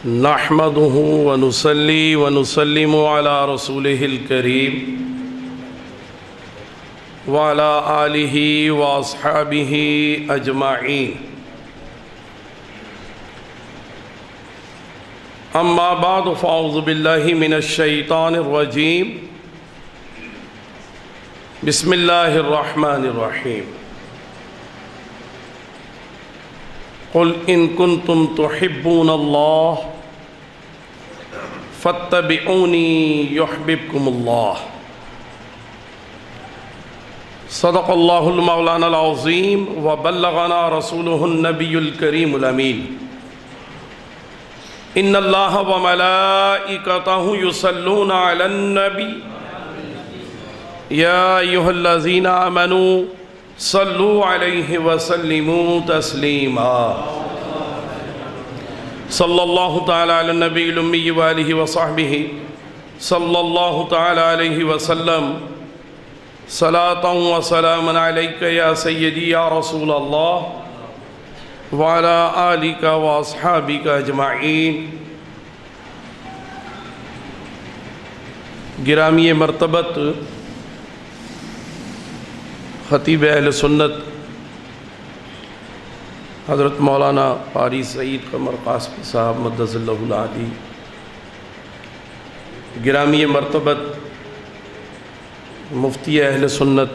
نحمده ونصلي ونسلم على رسوله الكريم وعلى آله وأصحابه أجمعين أما بعد فأعوذ بالله من الشيطان الرجيم بسم الله الرحمن الرحيم قل إن كنتم تحبون الله فاتبعوني يحببكم الله صدق الله المولانا العظيم وبلغنا رسوله النبي الكريم الأمين إن الله وملائكته يصلون على النبي يا أيها الذين آمنوا صلوا عليه وسلموا تسليما صلى الله تعالى على النبي الأمي وآله وصحبه صلى الله تعالى عليه وسلم صلاة وسلام عليك يا سيدي يا رسول الله وعلى آلك وأصحابك أجمعين. گرامی مرتبت خطیب اہل سنت حضرت مولانا قاری سعید قمر قاسمی صاحب مدث اللہ العالی، گرامی مرتبت مفتی اہل سنت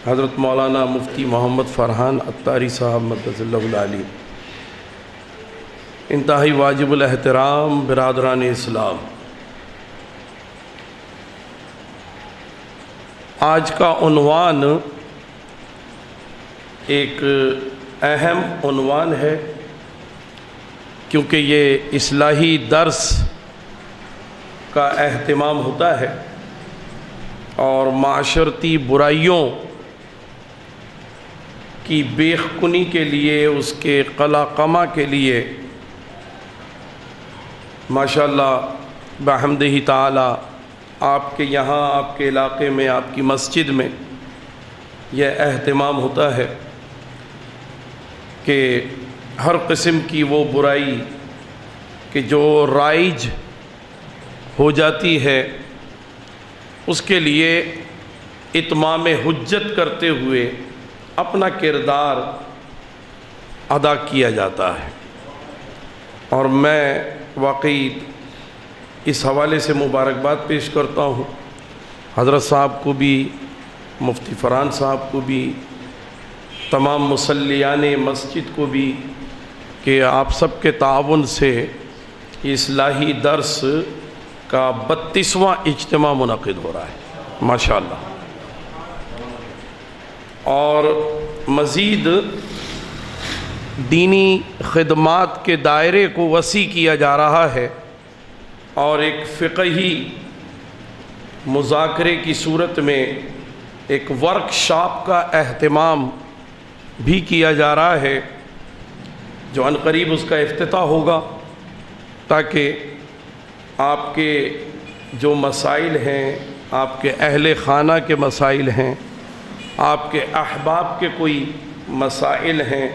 حضرت مولانا مفتی محمد فرحان عطاری صاحب مدث اللہ العالی، انتہائی واجب الاحترام برادران اسلام، آج کا عنوان ایک اہم عنوان ہے کیونکہ یہ اصلاحی درس کا اہتمام ہوتا ہے اور معاشرتی برائیوں کی بیخ کنی کے لیے، اس کے قلع قمع کے لیے ماشاءاللہ بحمدہ تعالی آپ کے یہاں، آپ کے علاقے میں، آپ کی مسجد میں یہ اہتمام ہوتا ہے کہ ہر قسم کی وہ برائی کہ جو رائج ہو جاتی ہے اس کے لیے اتمام حجت کرتے ہوئے اپنا کردار ادا کیا جاتا ہے. اور میں واقعی اس حوالے سے مبارکباد پیش کرتا ہوں حضرت صاحب کو بھی، مفتی فرحان صاحب کو بھی، تمام مصلیان مسجد کو بھی کہ آپ سب کے تعاون سے اصلاحی درس کا 32واں اجتماع منعقد ہو رہا ہے ماشاءاللہ، اور مزید دینی خدمات کے دائرے کو وسیع کیا جا رہا ہے اور ایک فقہی مذاکرے کی صورت میں ایک ورکشاپ کا اہتمام بھی کیا جا رہا ہے جو عنقریب اس کا افتتاح ہوگا، تاکہ آپ کے جو مسائل ہیں، آپ کے اہل خانہ کے مسائل ہیں، آپ کے احباب کے کوئی مسائل ہیں،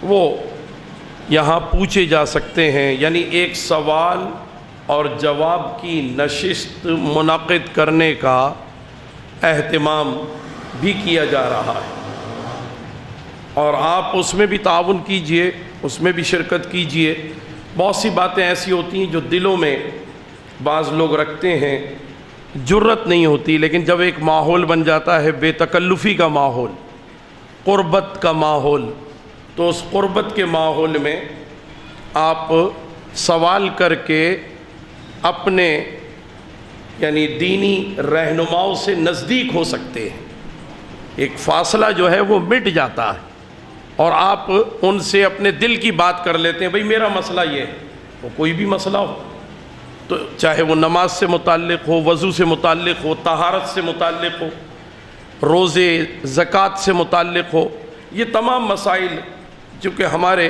وہ یہاں پوچھے جا سکتے ہیں. یعنی ایک سوال اور جواب کی نشست منعقد کرنے کا اہتمام بھی کیا جا رہا ہے، اور آپ اس میں بھی تعاون کیجئے، اس میں بھی شرکت کیجئے. بہت سی باتیں ایسی ہوتی ہیں جو دلوں میں بعض لوگ رکھتے ہیں، جرت نہیں ہوتی، لیکن جب ایک ماحول بن جاتا ہے بے تکلفی کا ماحول، قربت کا ماحول، تو اس قربت کے ماحول میں آپ سوال کر کے اپنے یعنی دینی رہنماؤں سے نزدیک ہو سکتے ہیں. ایک فاصلہ جو ہے وہ مٹ جاتا ہے اور آپ ان سے اپنے دل کی بات کر لیتے ہیں. بھئی میرا مسئلہ یہ ہے، وہ کوئی بھی مسئلہ ہو، تو چاہے وہ نماز سے متعلق ہو، وضو سے متعلق ہو، طہارت سے متعلق ہو، روزے زکوٰۃ سے متعلق ہو، یہ تمام مسائل چونکہ ہمارے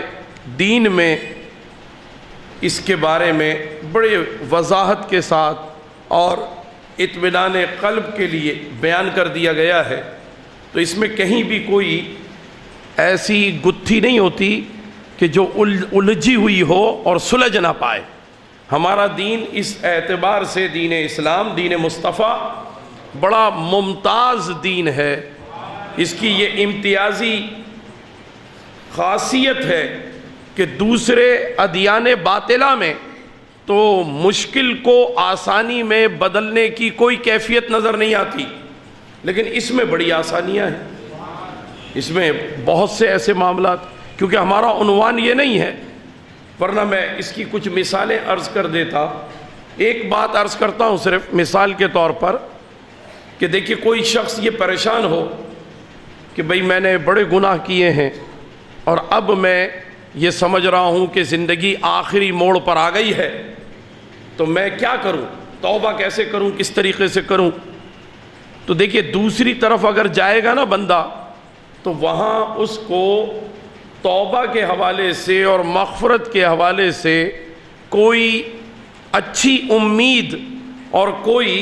دین میں اس کے بارے میں بڑے وضاحت کے ساتھ اور اطمینان قلب کے لیے بیان کر دیا گیا ہے، تو اس میں کہیں بھی کوئی ایسی گتھی نہیں ہوتی کہ جو الجھی ہوئی ہو اور سلجھ نہ پائے۔ ہمارا دین اس اعتبار سے دین اسلام، دین مصطفیٰ بڑا ممتاز دین ہے۔ اس کی یہ امتیازی خاصیت ہے کہ دوسرے ادیان باطلہ میں تو مشکل کو آسانی میں بدلنے کی کوئی کیفیت نظر نہیں آتی، لیکن اس میں بڑی آسانیاں ہیں، اس میں بہت سے ایسے معاملات، کیونکہ ہمارا عنوان یہ نہیں ہے، ورنہ میں اس کی کچھ مثالیں عرض کر دیتا۔ ایک بات عرض کرتا ہوں صرف مثال کے طور پر، کہ دیکھیے کوئی شخص یہ پریشان ہو کہ بھئی میں نے بڑے گناہ کیے ہیں اور اب میں یہ سمجھ رہا ہوں کہ زندگی آخری موڑ پر آ گئی ہے، تو میں کیا کروں، توبہ کیسے کروں، کس طریقے سے کروں؟ تو دیکھیے دوسری طرف اگر جائے گا نا بندہ، تو وہاں اس کو توبہ کے حوالے سے اور مغفرت کے حوالے سے کوئی اچھی امید اور کوئی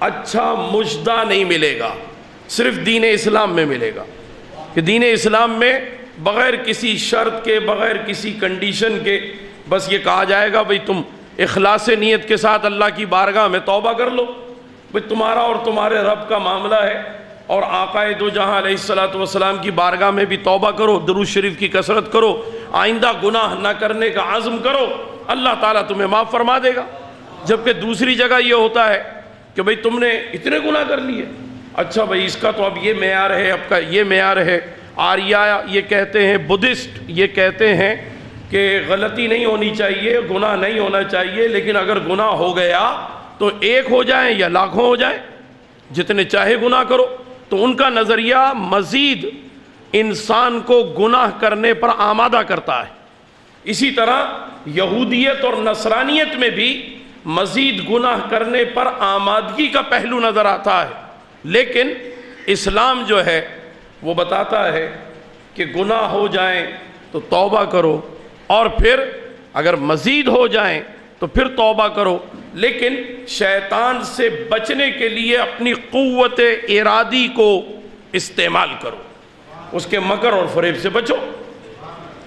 اچھا مژدہ نہیں ملے گا، صرف دین اسلام میں ملے گا، کہ دین اسلام میں بغیر کسی شرط کے، بغیر کسی کنڈیشن کے بس یہ کہا جائے گا بھئی تم اخلاص نیت کے ساتھ اللہ کی بارگاہ میں توبہ کر لو، بھئی تمہارا اور تمہارے رب کا معاملہ ہے، اور آقا دو جہاں علیہ السلام کی بارگاہ میں بھی توبہ کرو، درود شریف کی کثرت کرو، آئندہ گناہ نہ کرنے کا عزم کرو، اللہ تعالیٰ تمہیں معاف فرما دے گا۔ جبکہ دوسری جگہ یہ ہوتا ہے کہ بھئی تم نے اتنے گناہ کر لیے، اچھا بھئی اس کا تو اب یہ معیار ہے، اب کا یہ معیار ہے۔ آریہ یہ کہتے ہیں، بدھسٹ یہ کہتے ہیں کہ غلطی نہیں ہونی چاہیے، گناہ نہیں ہونا چاہیے، لیکن اگر گناہ ہو گیا تو ایک ہو جائیں یا لاکھوں ہو جائیں، جتنے چاہے گناہ کرو۔ تو ان کا نظریہ مزید انسان کو گناہ کرنے پر آمادہ کرتا ہے۔ اسی طرح یہودیت اور نصرانیت میں بھی مزید گناہ کرنے پر آمادگی کا پہلو نظر آتا ہے، لیکن اسلام جو ہے وہ بتاتا ہے کہ گناہ ہو جائیں تو توبہ کرو، اور پھر اگر مزید ہو جائیں تو پھر توبہ کرو، لیکن شیطان سے بچنے کے لیے اپنی قوت ارادی کو استعمال کرو، اس کے مکر اور فریب سے بچو۔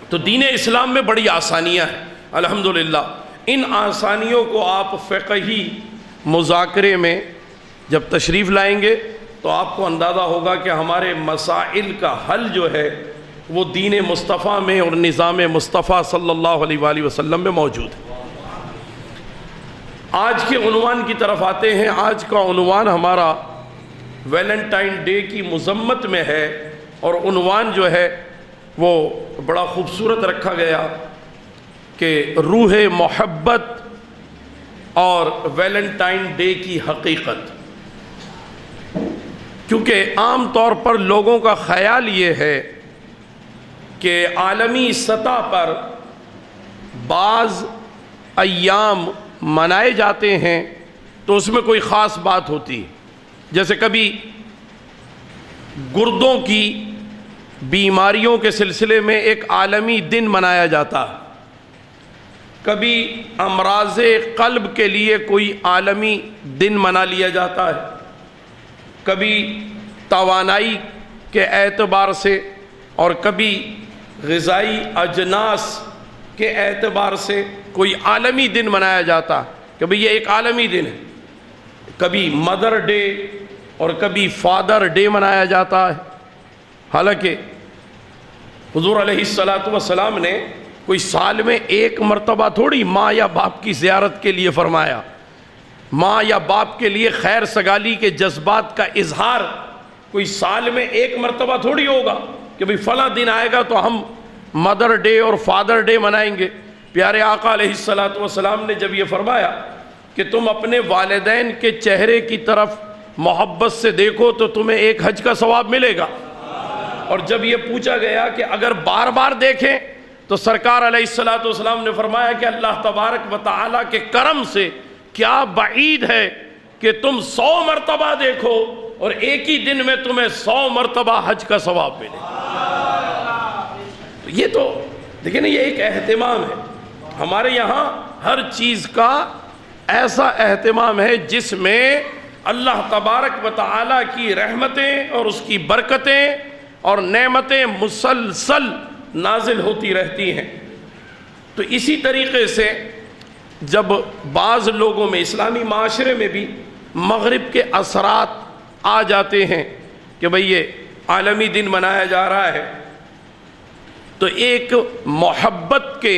تو دین اسلام میں بڑی آسانیاں ہیں الحمدللہ۔ ان آسانیوں کو آپ فقہی مذاکرے میں جب تشریف لائیں گے تو آپ کو اندازہ ہوگا کہ ہمارے مسائل کا حل جو ہے وہ دین مصطفیٰ میں اور نظام مصطفیٰ صلی اللہ علیہ وآلہ وسلم میں موجود ہے۔ آج کے عنوان کی طرف آتے ہیں۔ آج کا عنوان ہمارا ویلنٹائن ڈے کی مذمت میں ہے، اور عنوان جو ہے وہ بڑا خوبصورت رکھا گیا کہ روح محبت اور ویلنٹائن ڈے کی حقیقت۔ کیونکہ عام طور پر لوگوں کا خیال یہ ہے کہ عالمی سطح پر بعض ایام منائے جاتے ہیں تو اس میں کوئی خاص بات ہوتی ہے، جیسے کبھی گردوں کی بیماریوں کے سلسلے میں ایک عالمی دن منایا جاتا ہے، کبھی امراض قلب کے لیے کوئی عالمی دن منا لیا جاتا ہے، کبھی توانائی کے اعتبار سے، اور کبھی غذائی اجناس کے اعتبار سے کوئی عالمی دن منایا جاتا ہے کہ بھئی یہ ایک عالمی دن ہے۔ کبھی مدر ڈے اور کبھی فادر ڈے منایا جاتا ہے، حالانکہ حضور علیہ السلام نے کوئی سال میں ایک مرتبہ تھوڑی ماں یا باپ کی زیارت کے لیے فرمایا، ماں یا باپ کے لیے خیر سگالی کے جذبات کا اظہار کوئی سال میں ایک مرتبہ تھوڑی ہوگا کہ بھئی فلاں دن آئے گا تو ہم مدر ڈے اور فادر ڈے منائیں گے۔ پیارے آقا علیہ السلام نے جب یہ فرمایا کہ تم اپنے والدین کے چہرے کی طرف محبت سے دیکھو تو تمہیں ایک حج کا ثواب ملے گا، اور جب یہ پوچھا گیا کہ اگر بار بار دیکھیں تو سرکار علیہ السلام نے فرمایا کہ اللہ تبارک و تعالیٰ کے کرم سے کیا بعید ہے کہ تم 100 مرتبہ دیکھو اور ایک ہی دن میں تمہیں 100 مرتبہ حج کا ثواب ملے۔ یہ تو دیکھیں نا، یہ ایک اہتمام ہے۔ ہمارے یہاں ہر چیز کا ایسا اہتمام ہے جس میں اللہ تبارک و تعالیٰ کی رحمتیں اور اس کی برکتیں اور نعمتیں مسلسل نازل ہوتی رہتی ہیں۔ تو اسی طریقے سے جب بعض لوگوں میں، اسلامی معاشرے میں بھی مغرب کے اثرات آ جاتے ہیں کہ بھئی یہ عالمی دن منایا جا رہا ہے، تو ایک محبت کے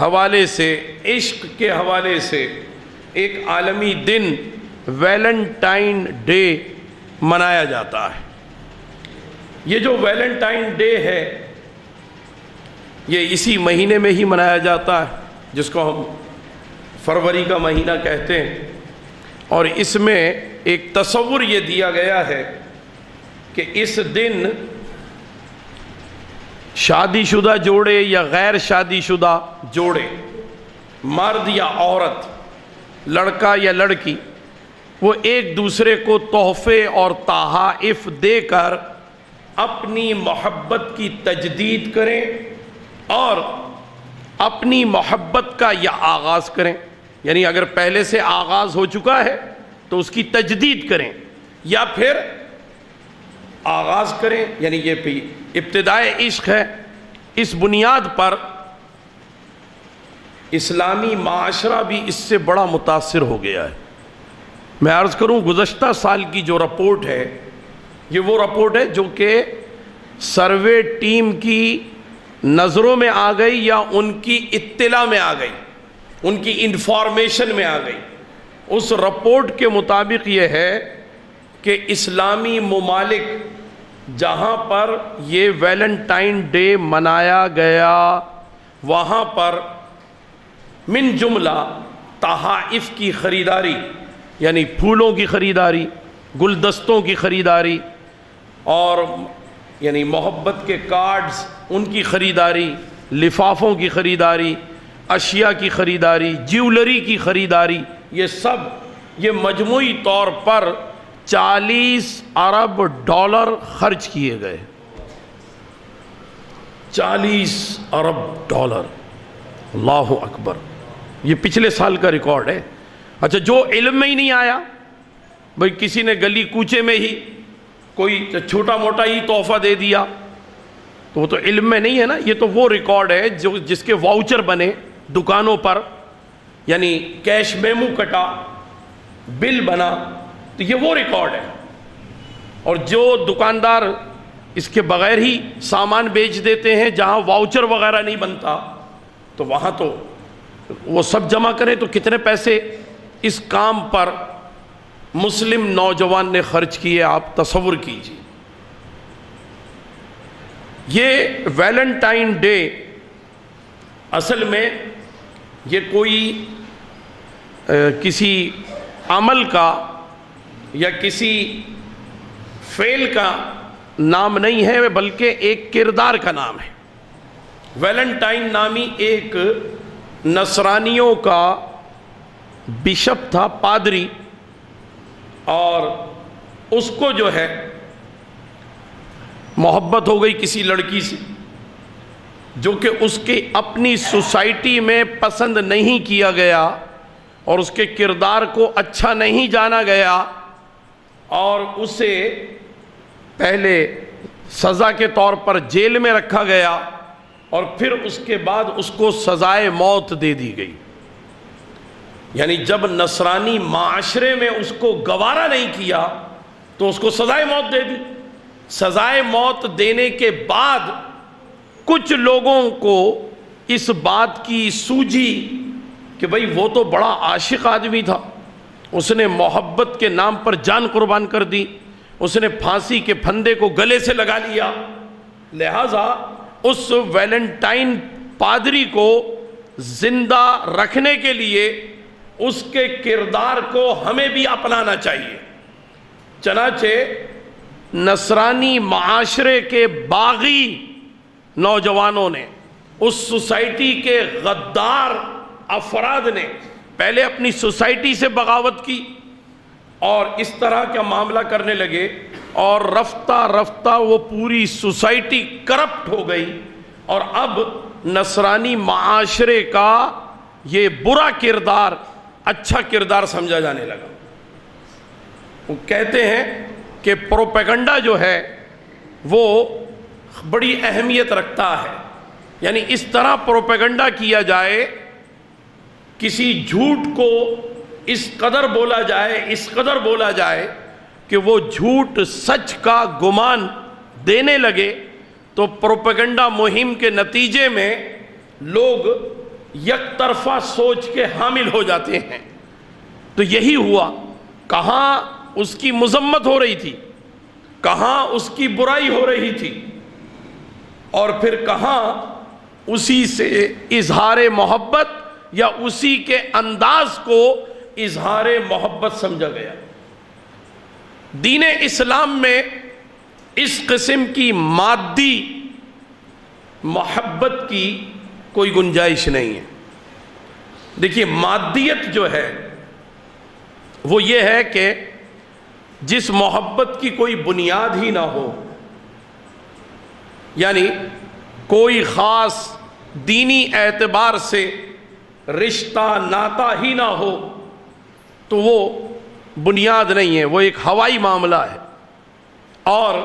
حوالے سے، عشق کے حوالے سے ایک عالمی دن ویلنٹائن ڈے منایا جاتا ہے۔ یہ جو ویلنٹائن ڈے ہے یہ اسی مہینے میں ہی منایا جاتا ہے جس کو ہم فروری کا مہینہ کہتے ہیں، اور اس میں ایک تصور یہ دیا گیا ہے کہ اس دن شادی شدہ جوڑے یا غیر شادی شدہ جوڑے، مرد یا عورت، لڑکا یا لڑکی، وہ ایک دوسرے کو تحفے اور تحائف دے کر اپنی محبت کی تجدید کریں اور اپنی محبت کا یہ آغاز کریں، یعنی اگر پہلے سے آغاز ہو چکا ہے تو اس کی تجدید کریں، یا پھر آغاز کریں، یعنی یہ بھی ابتدائے عشق ہے۔ اس بنیاد پر اسلامی معاشرہ بھی اس سے بڑا متاثر ہو گیا ہے۔ میں عرض کروں گزشتہ سال کی جو رپورٹ ہے یہ وہ رپورٹ ہے جو کہ سروے ٹیم کی نظروں میں آ گئی یا ان کی اطلاع میں آ گئی، ان کی انفارمیشن میں آ گئی۔ اس رپورٹ کے مطابق یہ ہے کہ اسلامی ممالک جہاں پر یہ ویلنٹائن ڈے منایا گیا وہاں پر من جملہ تحائف کی خریداری، یعنی پھولوں کی خریداری، گلدستوں کی خریداری، اور یعنی محبت کے کارڈز ان کی خریداری، لفافوں کی خریداری، اشیاء کی خریداری، جیولری کی خریداری، یہ سب یہ مجموعی طور پر 40 ارب ڈالر خرچ کیے گئے۔ 40 ارب ڈالر، اللہ اکبر، یہ پچھلے سال کا ریکارڈ ہے۔ اچھا، جو علم میں ہی نہیں آیا، بھئی کسی نے گلی کوچے میں ہی کوئی چھوٹا موٹا ہی تحفہ دے دیا تو وہ تو علم میں نہیں ہے نا۔ یہ تو وہ ریکارڈ ہے جس کے واؤچر بنے دکانوں پر، یعنی کیش میمو کٹا، بل بنا، تو یہ وہ ریکارڈ ہے۔ اور جو دکاندار اس کے بغیر ہی سامان بیچ دیتے ہیں جہاں واؤچر وغیرہ نہیں بنتا، تو وہاں تو وہ سب جمع کریں تو کتنے پیسے اس کام پر مسلم نوجوان نے خرچ کیے، آپ تصور کیجیے۔ یہ ویلنٹائن ڈے اصل میں یہ کوئی کسی عمل کا یا کسی فعل کا نام نہیں ہے، بلکہ ایک کردار کا نام ہے۔ ویلنٹائن نامی ایک نصرانیوں کا بشپ تھا، پادری، اور اس کو جو ہے محبت ہو گئی کسی لڑکی سے جو کہ اس کی اپنی سوسائٹی میں پسند نہیں کیا گیا اور اس کے کردار کو اچھا نہیں جانا گیا، اور اسے پہلے سزا کے طور پر جیل میں رکھا گیا اور پھر اس کے بعد اس کو سزائے موت دے دی گئی۔ یعنی جب نصرانی معاشرے میں اس کو گوارا نہیں کیا تو اس کو سزائے موت دے دی۔ سزائے موت دینے کے بعد کچھ لوگوں کو اس بات کی سوجھی کہ بھئی وہ تو بڑا عاشق آدمی تھا، اس نے محبت کے نام پر جان قربان کر دی، اس نے پھانسی کے پھندے کو گلے سے لگا لیا، لہٰذا اس ویلنٹائن پادری کو زندہ رکھنے کے لیے اس کے کردار کو ہمیں بھی اپنانا چاہیے۔ چنانچہ نصرانی معاشرے کے باغی نوجوانوں نے، اس سوسائٹی کے غدار افراد نے پہلے اپنی سوسائٹی سے بغاوت کی اور اس طرح کا معاملہ کرنے لگے، اور رفتہ رفتہ وہ پوری سوسائٹی کرپٹ ہو گئی، اور اب نصرانی معاشرے کا یہ برا کردار اچھا کردار سمجھا جانے لگا۔ وہ کہتے ہیں کہ پروپیگنڈا جو ہے وہ بڑی اہمیت رکھتا ہے، یعنی اس طرح پروپیگنڈا کیا جائے، کسی جھوٹ کو اس قدر بولا جائے، اس قدر بولا جائے کہ وہ جھوٹ سچ کا گمان دینے لگے، تو پروپیگنڈا مہم کے نتیجے میں لوگ یک طرفہ سوچ کے حامل ہو جاتے ہیں۔ تو یہی ہوا، کہاں اس کی مذمت ہو رہی تھی، کہاں اس کی برائی ہو رہی تھی، اور پھر کہاں اسی سے اظہار محبت یا اسی کے انداز کو اظہار محبت سمجھا گیا۔ دین اسلام میں اس قسم کی مادی محبت کی کوئی گنجائش نہیں ہے۔ دیکھیے، مادیت جو ہے وہ یہ ہے کہ جس محبت کی کوئی بنیاد ہی نہ ہو، یعنی کوئی خاص دینی اعتبار سے رشتہ ناتا ہی نہ ہو، تو وہ بنیاد نہیں ہے، وہ ایک ہوائی معاملہ ہے، اور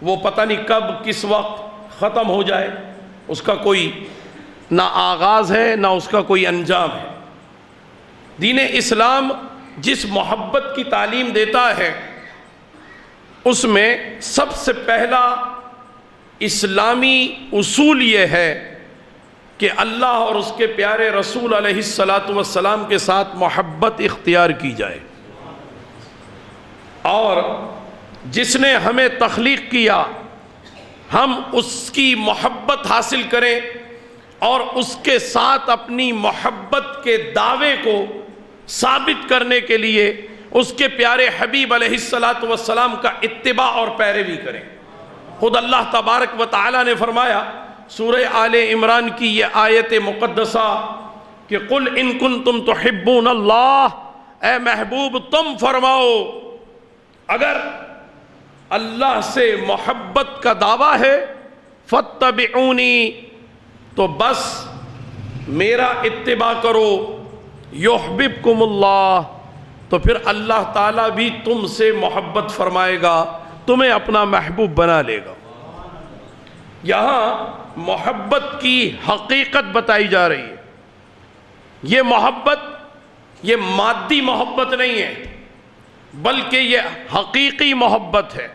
وہ پتہ نہیں کب کس وقت ختم ہو جائے، اس کا کوئی نہ آغاز ہے نہ اس کا کوئی انجام ہے۔ دین اسلام جس محبت کی تعلیم دیتا ہے، اس میں سب سے پہلا اسلامی اصول یہ ہے کہ اللہ اور اس کے پیارے رسول علیہ السلام کے ساتھ محبت اختیار کی جائے، اور جس نے ہمیں تخلیق کیا ہم اس کی محبت حاصل کریں، اور اس کے ساتھ اپنی محبت کے دعوے کو ثابت کرنے کے لیے اس کے پیارے حبیب علیہ السلام کا اتباع اور پیروی کریں۔ خود اللہ تبارک و تعالی نے فرمایا سورہ آل عمران کی یہ آیت مقدسہ کہ قل ان کنتم تحبون اللہ، اے محبوب تم فرماؤ اگر اللہ سے محبت کا دعویٰ ہے فاتبعونی، تو بس میرا اتباع کرو، یحببکم اللہ، تو پھر اللہ تعالیٰ بھی تم سے محبت فرمائے گا، تمہیں اپنا محبوب بنا لے گا۔ یہاں محبت کی حقیقت بتائی جا رہی ہے۔ یہ محبت یہ مادی محبت نہیں ہے، بلکہ یہ حقیقی محبت ہے۔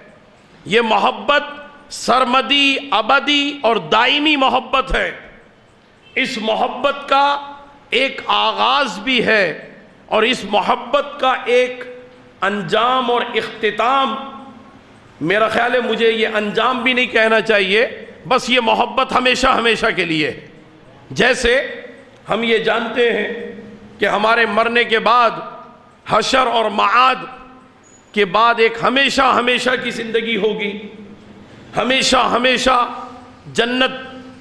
یہ محبت سرمدی، ابدی اور دائمی محبت ہے۔ اس محبت کا ایک آغاز بھی ہے، اور اس محبت کا ایک انجام اور اختتام، میرا خیال ہے مجھے یہ انجام بھی نہیں کہنا چاہیے، بس یہ محبت ہمیشہ ہمیشہ کے لیے ہے۔ جیسے ہم یہ جانتے ہیں کہ ہمارے مرنے کے بعد حشر اور معاد کے بعد ایک ہمیشہ ہمیشہ کی زندگی ہوگی، ہمیشہ ہمیشہ جنت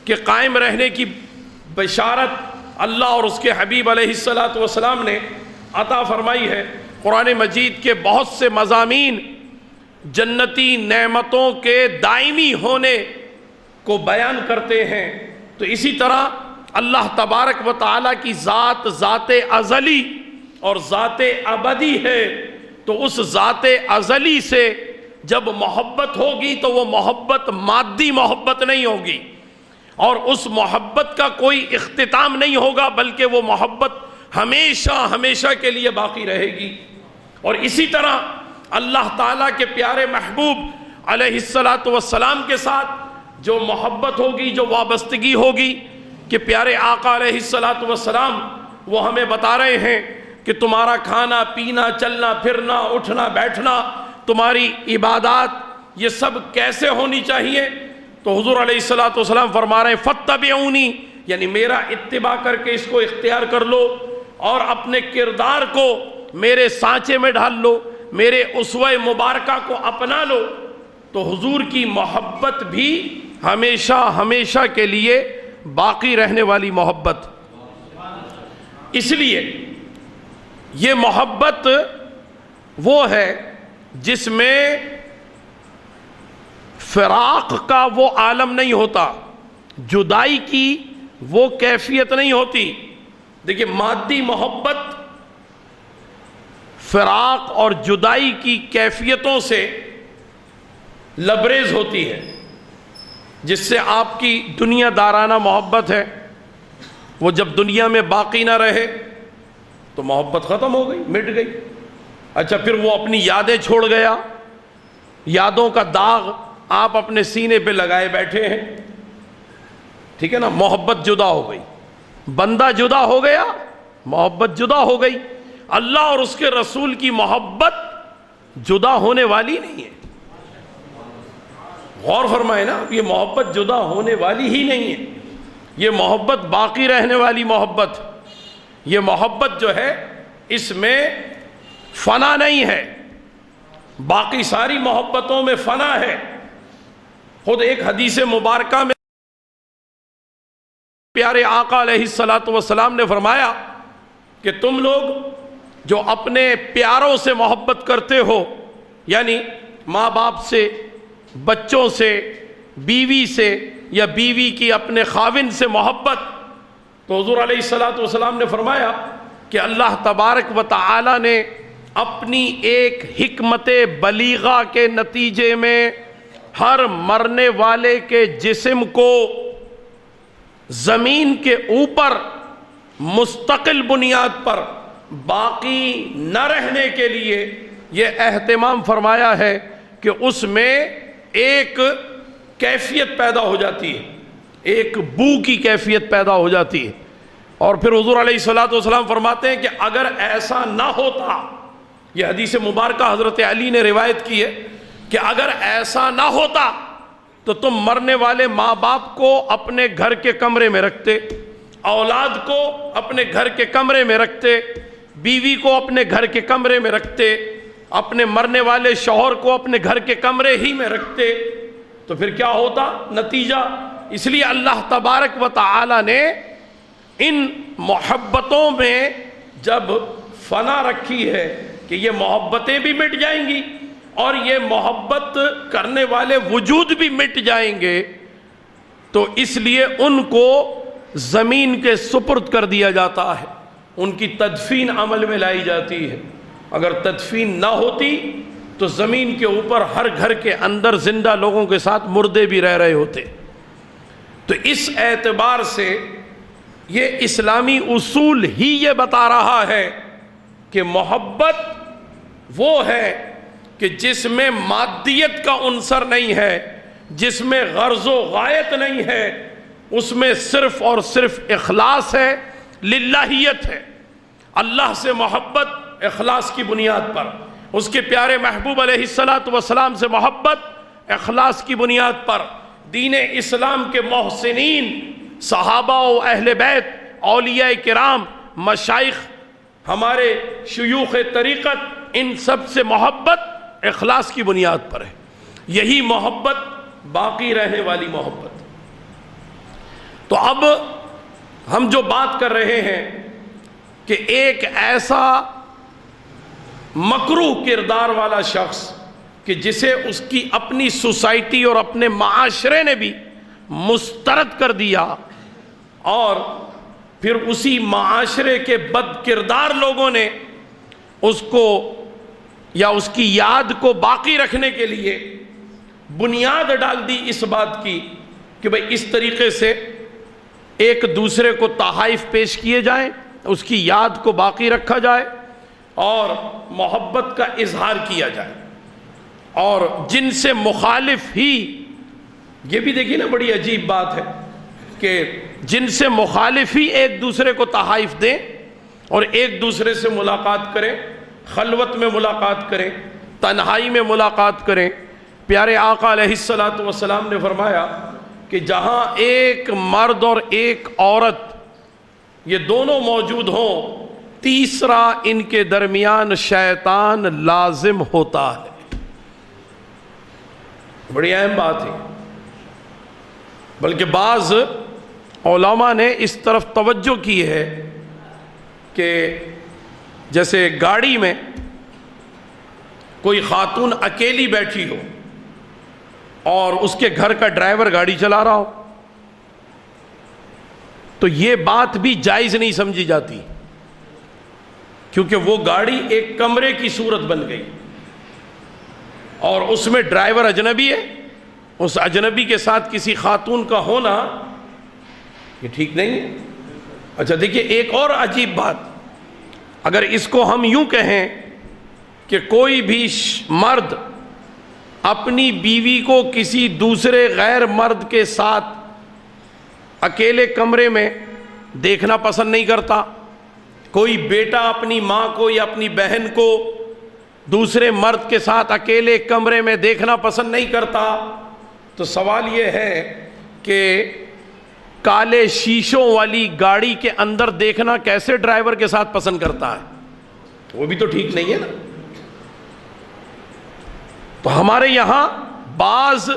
کے قائم رہنے کی بشارت اللہ اور اس کے حبیب علیہ السلام نے عطا فرمائی ہے۔ قرآن مجید کے بہت سے مضامین جنتی نعمتوں کے دائمی ہونے کو بیان کرتے ہیں۔ تو اسی طرح اللہ تبارک و تعالیٰ کی ذات ازلی اور ذات ابدی ہے، تو اس ذات ازلی سے جب محبت ہوگی تو وہ محبت مادی محبت نہیں ہوگی، اور اس محبت کا کوئی اختتام نہیں ہوگا، بلکہ وہ محبت ہمیشہ ہمیشہ کے لیے باقی رہے گی۔ اور اسی طرح اللہ تعالیٰ کے پیارے محبوب علیہ السلام کے ساتھ جو محبت ہوگی، جو وابستگی ہوگی، کہ پیارے آقا علیہ السلام وہ ہمیں بتا رہے ہیں کہ تمہارا کھانا پینا، چلنا پھرنا، اٹھنا بیٹھنا، تمہاری عبادات، یہ سب کیسے ہونی چاہیے؟ تو حضور علیہ السلام فرما رہے ہیں فاتبعونی، یعنی میرا اتباع کر کے اس کو اختیار کر لو، اور اپنے کردار کو میرے سانچے میں ڈھال لو، میرے اسوہ مبارکہ کو اپنا لو، تو حضور کی محبت بھی ہمیشہ ہمیشہ کے لیے باقی رہنے والی محبت۔ اس لیے یہ محبت وہ ہے جس میں فراق کا وہ عالم نہیں ہوتا، جدائی کی وہ کیفیت نہیں ہوتی۔ دیکھیے، مادی محبت فراق اور جدائی کی کیفیتوں سے لبریز ہوتی ہے، جس سے آپ کی دنیا دارانہ محبت ہے، وہ جب دنیا میں باقی نہ رہے تو محبت ختم ہو گئی، مٹ گئی۔ اچھا، پھر وہ اپنی یادیں چھوڑ گیا، یادوں کا داغ آپ اپنے سینے پہ لگائے بیٹھے ہیں، ٹھیک ہے نا، محبت جدا ہو گئی، بندہ جدا ہو گیا، محبت جدا ہو گئی۔ اللہ اور اس کے رسول کی محبت جدا ہونے والی نہیں ہے، غور فرمائے نا، یہ محبت جدا ہونے والی ہی نہیں ہے، یہ محبت باقی رہنے والی محبت، یہ محبت جو ہے اس میں فنا نہیں ہے، باقی ساری محبتوں میں فنا ہے۔ خود ایک حدیث مبارکہ میں پیارے آقا علیہ السلام نے فرمایا کہ تم لوگ جو اپنے پیاروں سے محبت کرتے ہو، یعنی ماں باپ سے، بچوں سے، بیوی سے، یا بیوی کی اپنے خاوند سے محبت، تو حضور علیہ السلام نے فرمایا کہ اللہ تبارک و تعالی نے اپنی ایک حکمت بلیغہ کے نتیجے میں ہر مرنے والے کے جسم کو زمین کے اوپر مستقل بنیاد پر باقی نہ رہنے کے لیے یہ اہتمام فرمایا ہے کہ اس میں ایک کیفیت پیدا ہو جاتی ہے، ایک بو کی کیفیت پیدا ہو جاتی ہے۔ اور پھر حضور علیہ السلام فرماتے ہیں کہ اگر ایسا نہ ہوتا، یہ حدیث مبارکہ حضرت علی نے روایت کی ہے کہ اگر ایسا نہ ہوتا تو تم مرنے والے ماں باپ کو اپنے گھر کے کمرے میں رکھتے، اولاد کو اپنے گھر کے کمرے میں رکھتے، بیوی کو اپنے گھر کے کمرے میں رکھتے، اپنے مرنے والے شوہر کو اپنے گھر کے کمرے ہی میں رکھتے، تو پھر کیا ہوتا نتیجہ؟ اس لیے اللہ تبارک و تعالی نے ان محبتوں میں جب فنا رکھی ہے کہ یہ محبتیں بھی مٹ جائیں گی اور یہ محبت کرنے والے وجود بھی مٹ جائیں گے، تو اس لیے ان کو زمین کے سپرد کر دیا جاتا ہے، ان کی تدفین عمل میں لائی جاتی ہے۔ اگر تدفین نہ ہوتی تو زمین کے اوپر ہر گھر کے اندر زندہ لوگوں کے ساتھ مردے بھی رہ رہے ہوتے۔ تو اس اعتبار سے یہ اسلامی اصول ہی یہ بتا رہا ہے کہ محبت وہ ہے کہ جس میں مادیت کا عنصر نہیں ہے، جس میں غرض و غایت نہیں ہے، اس میں صرف اور صرف اخلاص ہے، للہیت ہے۔ اللہ سے محبت اخلاص کی بنیاد پر، اس کے پیارے محبوب علیہ السلام سے محبت اخلاص کی بنیاد پر، دین اسلام کے محسنین صحابہ و اہل بیت، اولیاء کرام، مشائخ، ہمارے شیوخ طریقت، ان سب سے محبت اخلاص کی بنیاد پر ہے۔ یہی محبت باقی رہنے والی محبت۔ تو اب ہم جو بات کر رہے ہیں کہ ایک ایسا مکروہ کردار والا شخص کہ جسے اس کی اپنی سوسائٹی اور اپنے معاشرے نے بھی مسترد کر دیا، اور پھر اسی معاشرے کے بد کردار لوگوں نے اس کو یا اس کی یاد کو باقی رکھنے کے لیے بنیاد ڈال دی اس بات کی کہ بھئی اس طریقے سے ایک دوسرے کو تحائف پیش کیے جائیں، اس کی یاد کو باقی رکھا جائے اور محبت کا اظہار کیا جائے۔ اور جن سے مخالف ہی، یہ بھی دیکھیے نا بڑی عجیب بات ہے کہ جن سے مخالف ہی ایک دوسرے کو تحائف دیں اور ایک دوسرے سے ملاقات کریں، خلوت میں ملاقات کریں، تنہائی میں ملاقات کریں۔ پیارے آقا علیہ السلام نے فرمایا کہ جہاں ایک مرد اور ایک عورت یہ دونوں موجود ہوں، تیسرا ان کے درمیان شیطان لازم ہوتا ہے۔ بڑی اہم بات ہے، بلکہ بعض علماء نے اس طرف توجہ کی ہے کہ جیسے گاڑی میں کوئی خاتون اکیلی بیٹھی ہو اور اس کے گھر کا ڈرائیور گاڑی چلا رہا ہو، تو یہ بات بھی جائز نہیں سمجھی جاتی، کیونکہ وہ گاڑی ایک کمرے کی صورت بن گئی اور اس میں ڈرائیور اجنبی ہے اس اجنبی کے ساتھ کسی خاتون کا ہونا یہ ٹھیک نہیں ہے۔ اچھا دیکھیے ایک اور عجیب بات، اگر اس کو ہم یوں کہیں کہ کوئی بھی مرد اپنی بیوی کو کسی دوسرے غیر مرد کے ساتھ اکیلے کمرے میں دیکھنا پسند نہیں کرتا، کوئی بیٹا اپنی ماں کو یا اپنی بہن کو دوسرے مرد کے ساتھ اکیلے کمرے میں دیکھنا پسند نہیں کرتا، تو سوال یہ ہے کہ کالے شیشوں والی گاڑی کے اندر دیکھنا کیسے ڈرائیور کے ساتھ پسند کرتا ہے؟ وہ بھی تو ٹھیک نہیں ہے نا۔ تو ہمارے یہاں بعض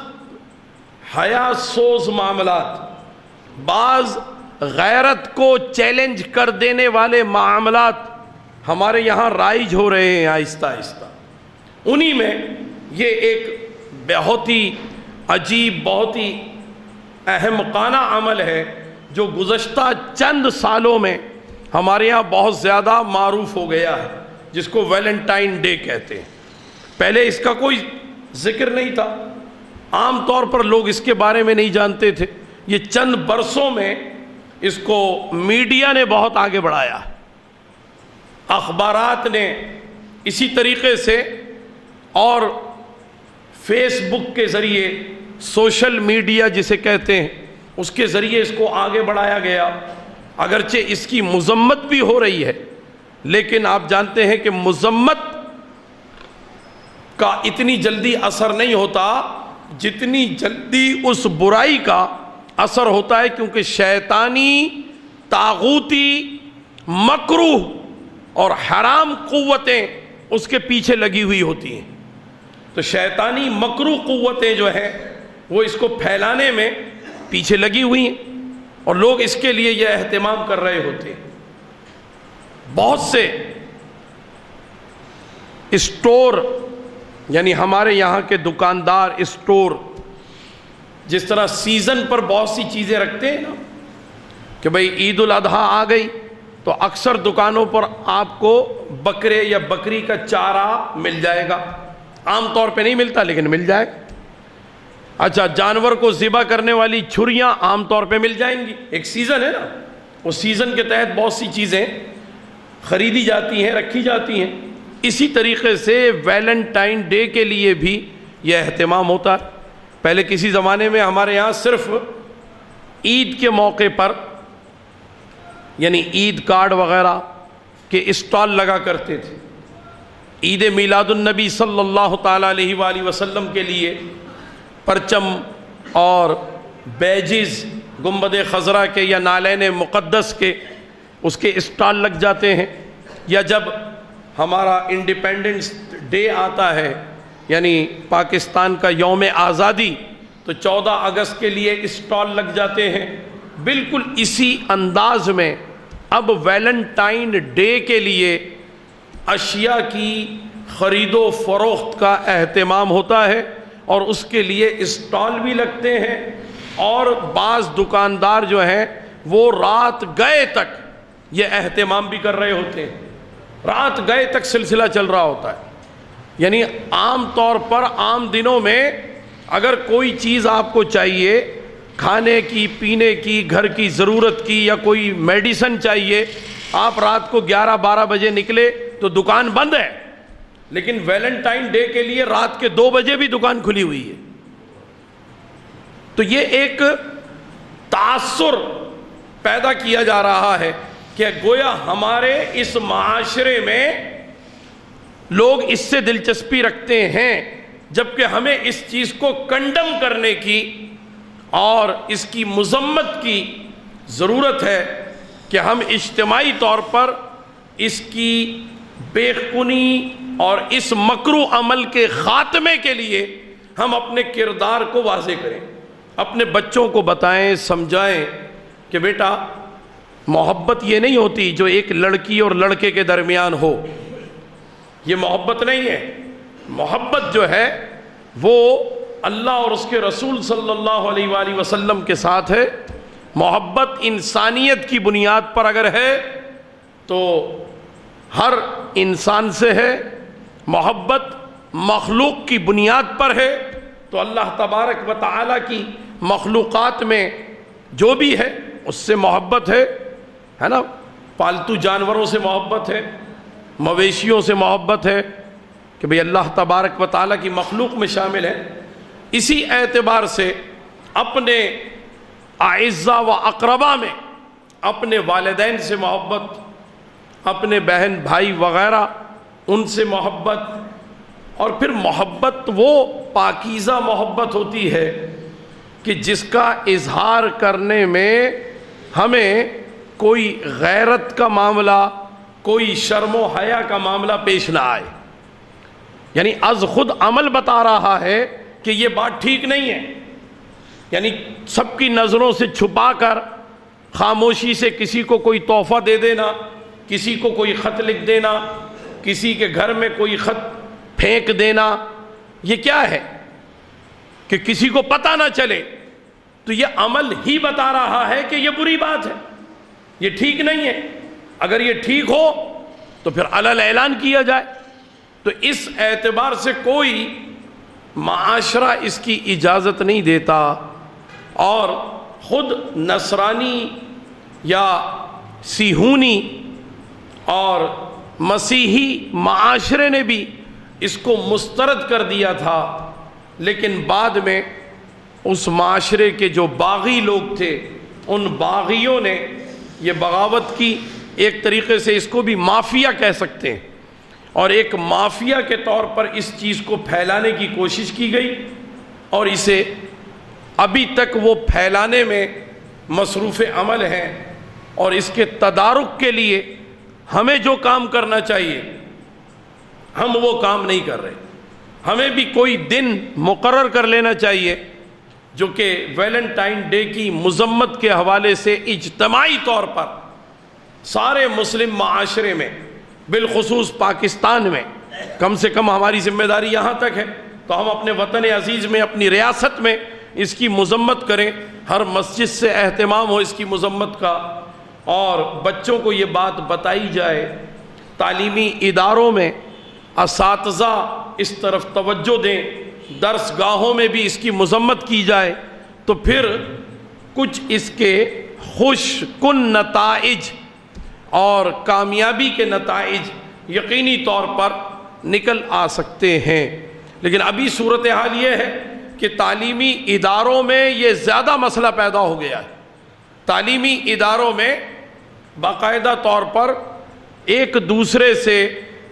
حیا سوز معاملات، بعض غیرت کو چیلنج کر دینے والے معاملات ہمارے یہاں رائج ہو رہے ہیں آہستہ آہستہ۔ انہی میں یہ ایک بہت ہی عجیب، بہت ہی احمقانہ عمل ہے جو گزشتہ چند سالوں میں ہمارے یہاں بہت زیادہ معروف ہو گیا ہے، جس کو ویلنٹائن ڈے کہتے ہیں۔ پہلے اس کا کوئی ذکر نہیں تھا، عام طور پر لوگ اس کے بارے میں نہیں جانتے تھے۔ یہ چند برسوں میں اس کو میڈیا نے بہت آگے بڑھایا، اخبارات نے اسی طریقے سے، اور فیس بک کے ذریعے، سوشل میڈیا جسے کہتے ہیں، اس کے ذریعے اس کو آگے بڑھایا گیا۔ اگرچہ اس کی مذمت بھی ہو رہی ہے، لیکن آپ جانتے ہیں کہ مذمت کا اتنی جلدی اثر نہیں ہوتا جتنی جلدی اس برائی کا اثر ہوتا ہے، کیونکہ شیطانی، طاغوتی، مکروہ اور حرام قوتیں اس کے پیچھے لگی ہوئی ہوتی ہیں۔ تو شیطانی مکروہ قوتیں جو ہیں وہ اس کو پھیلانے میں پیچھے لگی ہوئی ہیں، اور لوگ اس کے لیے یہ اہتمام کر رہے ہوتے ہیں۔ بہت سے اسٹور، یعنی ہمارے یہاں کے دکاندار اسٹور جس طرح سیزن پر بہت سی چیزیں رکھتے ہیں نا، کہ بھئی عید الاضحیٰ آ گئی تو اکثر دکانوں پر آپ کو بکرے یا بکری کا چارہ مل جائے گا، عام طور پہ نہیں ملتا لیکن مل جائے گا۔ اچھا، جانور کو ذبح کرنے والی چھریاں عام طور پہ مل جائیں گی، ایک سیزن ہے نا، اس سیزن کے تحت بہت سی چیزیں خریدی جاتی ہیں، رکھی جاتی ہیں۔ اسی طریقے سے ویلنٹائن ڈے کے لیے بھی یہ اہتمام ہوتا ہے۔ پہلے کسی زمانے میں ہمارے یہاں صرف عید کے موقع پر، یعنی عید کارڈ وغیرہ کے اسٹال لگا کرتے تھے۔ عید میلاد النبی صلی اللہ تعالیٰ علیہ وآلہ وسلم کے لیے پرچم اور بیجز گنبد خضرا کے یا نالین مقدس کے اس کے اسٹال لگ جاتے ہیں، یا جب ہمارا انڈیپینڈنس ڈے آتا ہے، یعنی پاکستان کا یوم آزادی، تو 14 اگست کے لیے اسٹال لگ جاتے ہیں۔ بالکل اسی انداز میں اب ویلنٹائن ڈے کے لیے اشیاء کی خرید و فروخت کا اہتمام ہوتا ہے، اور اس کے لیے اسٹال بھی لگتے ہیں، اور بعض دکاندار جو ہیں وہ رات گئے تک یہ اہتمام بھی کر رہے ہوتے ہیں، رات گئے تک سلسلہ چل رہا ہوتا ہے۔ یعنی عام طور پر عام دنوں میں اگر کوئی چیز آپ کو چاہیے، کھانے کی، پینے کی، گھر کی ضرورت کی، یا کوئی میڈیسن چاہیے، آپ رات کو 11-12 بجے نکلے تو دکان بند ہے، لیکن ویلنٹائن ڈے کے لیے رات کے 2 بجے بھی دکان کھلی ہوئی ہے۔ تو یہ ایک تاثر پیدا کیا جا رہا ہے کہ گویا ہمارے اس معاشرے میں لوگ اس سے دلچسپی رکھتے ہیں، جبکہ ہمیں اس چیز کو کنڈم کرنے کی اور اس کی مذمت کی ضرورت ہے کہ ہم اجتماعی طور پر اس کی بے خونی اور اس مکروہ عمل کے خاتمے کے لیے ہم اپنے کردار کو واضح کریں، اپنے بچوں کو بتائیں، سمجھائیں کہ بیٹا محبت یہ نہیں ہوتی جو ایک لڑکی اور لڑکے کے درمیان ہو، یہ محبت نہیں ہے۔ محبت جو ہے وہ اللہ اور اس کے رسول صلی اللہ علیہ وآلہ وسلم کے ساتھ ہے۔ محبت انسانیت کی بنیاد پر اگر ہے تو ہر انسان سے ہے، محبت مخلوق کی بنیاد پر ہے تو اللہ تبارک و تعالیٰ کی مخلوقات میں جو بھی ہے اس سے محبت ہے نا، پالتو جانوروں سے محبت ہے، مویشیوں سے محبت ہے کہ بھئی اللہ تبارک و تعالیٰ کی مخلوق میں شامل ہے۔ اسی اعتبار سے اپنے اعزاء و اقربا میں اپنے والدین سے محبت، اپنے بہن بھائی وغیرہ ان سے محبت، اور پھر محبت وہ پاکیزہ محبت ہوتی ہے کہ جس کا اظہار کرنے میں ہمیں کوئی غیرت کا معاملہ، کوئی شرم و حیا کا معاملہ پیش نہ آئے، یعنی از خود عمل بتا رہا ہے کہ یہ بات ٹھیک نہیں ہے، یعنی سب کی نظروں سے چھپا کر خاموشی سے کسی کو کوئی تحفہ دے دینا، کسی کو کوئی خط لکھ دینا، کسی کے گھر میں کوئی خط پھینک دینا، یہ کیا ہے کہ کسی کو پتہ نہ چلے، تو یہ عمل ہی بتا رہا ہے کہ یہ بری بات ہے، یہ ٹھیک نہیں ہے۔ اگر یہ ٹھیک ہو تو پھر علل اعلان کیا جائے۔ تو اس اعتبار سے کوئی معاشرہ اس کی اجازت نہیں دیتا، اور خود نصرانی یا سیہونی اور مسیحی معاشرے نے بھی اس کو مسترد کر دیا تھا، لیکن بعد میں اس معاشرے کے جو باغی لوگ تھے ان باغیوں نے یہ بغاوت کی، ایک طریقے سے اس کو بھی مافیا کہہ سکتے ہیں، اور ایک مافیا کے طور پر اس چیز کو پھیلانے کی کوشش کی گئی، اور اسے ابھی تک وہ پھیلانے میں مصروف عمل ہیں، اور اس کے تدارک کے لیے ہمیں جو کام کرنا چاہیے ہم وہ کام نہیں کر رہے۔ ہمیں بھی کوئی دن مقرر کر لینا چاہیے جو کہ ویلنٹائن ڈے کی مذمت کے حوالے سے اجتماعی طور پر سارے مسلم معاشرے میں، بالخصوص پاکستان میں، کم سے کم ہماری ذمہ داری یہاں تک ہے تو ہم اپنے وطن عزیز میں، اپنی ریاست میں اس کی مذمت کریں، ہر مسجد سے اہتمام ہو اس کی مذمت کا، اور بچوں کو یہ بات بتائی جائے، تعلیمی اداروں میں اساتذہ اس طرف توجہ دیں، درس گاہوں میں بھی اس کی مذمت کی جائے، تو پھر کچھ اس کے خوش کن نتائج اور کامیابی کے نتائج یقینی طور پر نکل آ سکتے ہیں۔ لیکن ابھی صورتحال یہ ہے کہ تعلیمی اداروں میں یہ زیادہ مسئلہ پیدا ہو گیا ہے۔ تعلیمی اداروں میں باقاعدہ طور پر ایک دوسرے سے،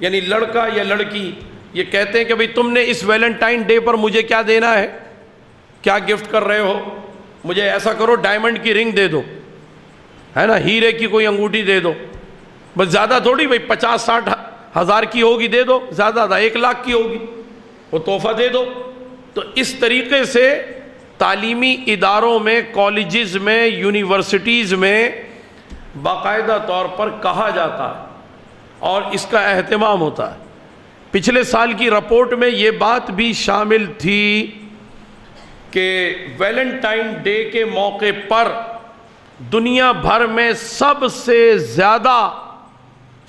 یعنی لڑکا یا لڑکی یہ کہتے ہیں کہ بھئی تم نے اس ویلنٹائن ڈے پر مجھے کیا دینا ہے، کیا گفٹ کر رہے ہو، مجھے ایسا کرو ڈائمنڈ کی رنگ دے دو، ہے نا، ہیرے کی کوئی انگوٹھی دے دو، بس زیادہ تھوڑی بھئی 50-60 ہزار کی ہوگی دے دو، زیادہ 1 لاکھ کی ہوگی وہ تحفہ دے دو۔ تو اس طریقے سے تعلیمی اداروں میں، کالجز میں، یونیورسٹیز میں باقاعدہ طور پر کہا جاتا ہے اور اس کا اہتمام ہوتا ہے۔ پچھلے سال کی رپورٹ میں یہ بات بھی شامل تھی کہ ویلنٹائن ڈے کے موقع پر دنیا بھر میں سب سے زیادہ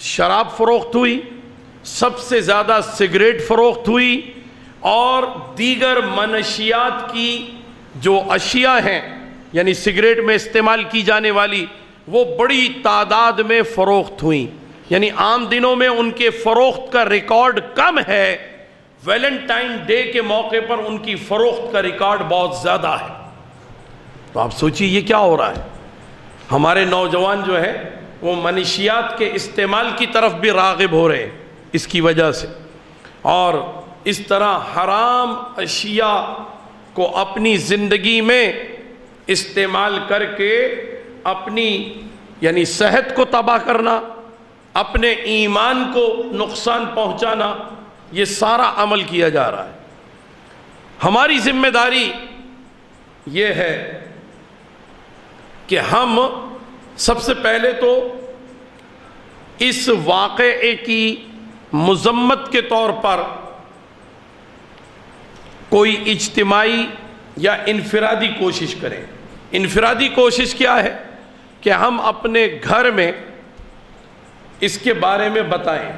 شراب فروخت ہوئی، سب سے زیادہ سگریٹ فروخت ہوئی، اور دیگر منشیات کی جو اشیاء ہیں، یعنی سگریٹ میں استعمال کی جانے والی، وہ بڑی تعداد میں فروخت ہوئیں، یعنی عام دنوں میں ان کے فروخت کا ریکارڈ کم ہے، ویلنٹائن ڈے کے موقع پر ان کی فروخت کا ریکارڈ بہت زیادہ ہے۔ تو آپ سوچئے یہ کیا ہو رہا ہے؟ ہمارے نوجوان جو ہے وہ منشیات کے استعمال کی طرف بھی راغب ہو رہے ہیں اس کی وجہ سے، اور اس طرح حرام اشیاء کو اپنی زندگی میں استعمال کر کے اپنی یعنی صحت کو تباہ کرنا، اپنے ایمان کو نقصان پہنچانا، یہ سارا عمل کیا جا رہا ہے۔ ہماری ذمہ داری یہ ہے کہ ہم سب سے پہلے تو اس واقعے کی مذمت کے طور پر کوئی اجتماعی یا انفرادی کوشش کریں۔ انفرادی کوشش کیا ہے کہ ہم اپنے گھر میں اس کے بارے میں بتائیں،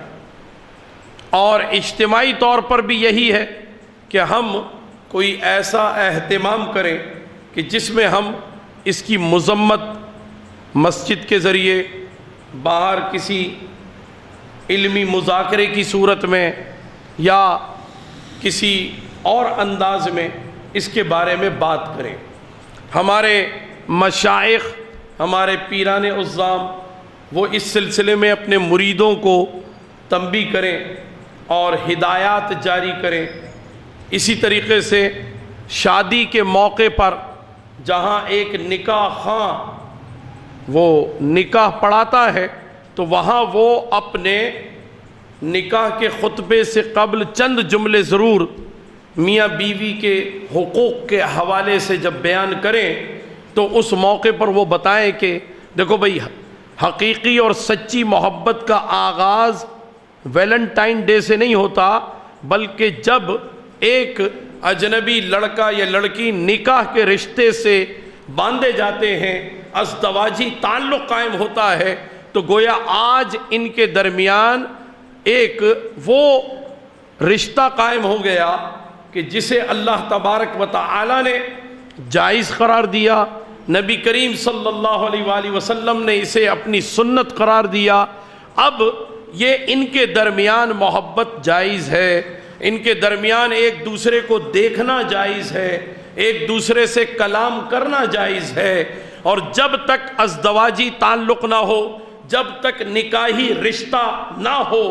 اور اجتماعی طور پر بھی یہی ہے کہ ہم کوئی ایسا اہتمام کریں کہ جس میں ہم اس کی مذمت مسجد کے ذریعے، باہر کسی علمی مذاکرے کی صورت میں یا کسی اور انداز میں اس کے بارے میں بات کریں۔ ہمارے مشائخ، ہمارے پیران عظام وہ اس سلسلے میں اپنے مریدوں کو تنبیہ کریں اور ہدایات جاری کریں۔ اسی طریقے سے شادی کے موقع پر جہاں ایک نکاح خواں وہ نکاح پڑھاتا ہے تو وہاں وہ اپنے نکاح کے خطبے سے قبل چند جملے ضرور میاں بیوی کے حقوق کے حوالے سے جب بیان کریں تو اس موقع پر وہ بتائیں کہ دیکھو بھئی، حقیقی اور سچی محبت کا آغاز ویلنٹائن ڈے سے نہیں ہوتا، بلکہ جب ایک اجنبی لڑکا یا لڑکی نکاح کے رشتے سے باندھے جاتے ہیں، ازدواجی تعلق قائم ہوتا ہے، تو گویا آج ان کے درمیان ایک وہ رشتہ قائم ہو گیا کہ جسے اللہ تبارک و تعالی نے جائز قرار دیا، نبی کریم صلی اللہ علیہ وآلہ وسلم نے اسے اپنی سنت قرار دیا۔ اب یہ ان کے درمیان محبت جائز ہے، ان کے درمیان ایک دوسرے کو دیکھنا جائز ہے، ایک دوسرے سے کلام کرنا جائز ہے، اور جب تک ازدواجی تعلق نہ ہو، جب تک نکاحی رشتہ نہ ہو،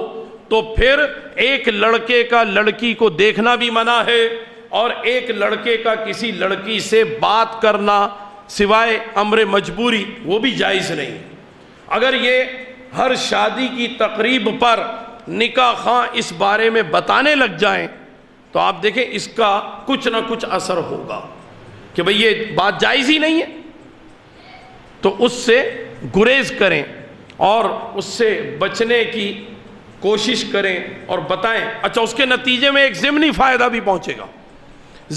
تو پھر ایک لڑکے کا لڑکی کو دیکھنا بھی منع ہے، اور ایک لڑکے کا کسی لڑکی سے بات کرنا سوائے امر مجبوری وہ بھی جائز نہیں۔ اگر یہ ہر شادی کی تقریب پر نکاح خواں اس بارے میں بتانے لگ جائیں تو آپ دیکھیں اس کا کچھ نہ کچھ اثر ہوگا کہ بھئی یہ بات جائز ہی نہیں ہے، تو اس سے گریز کریں اور اس سے بچنے کی کوشش کریں اور بتائیں۔ اچھا، اس کے نتیجے میں ایک ضمنی فائدہ بھی پہنچے گا،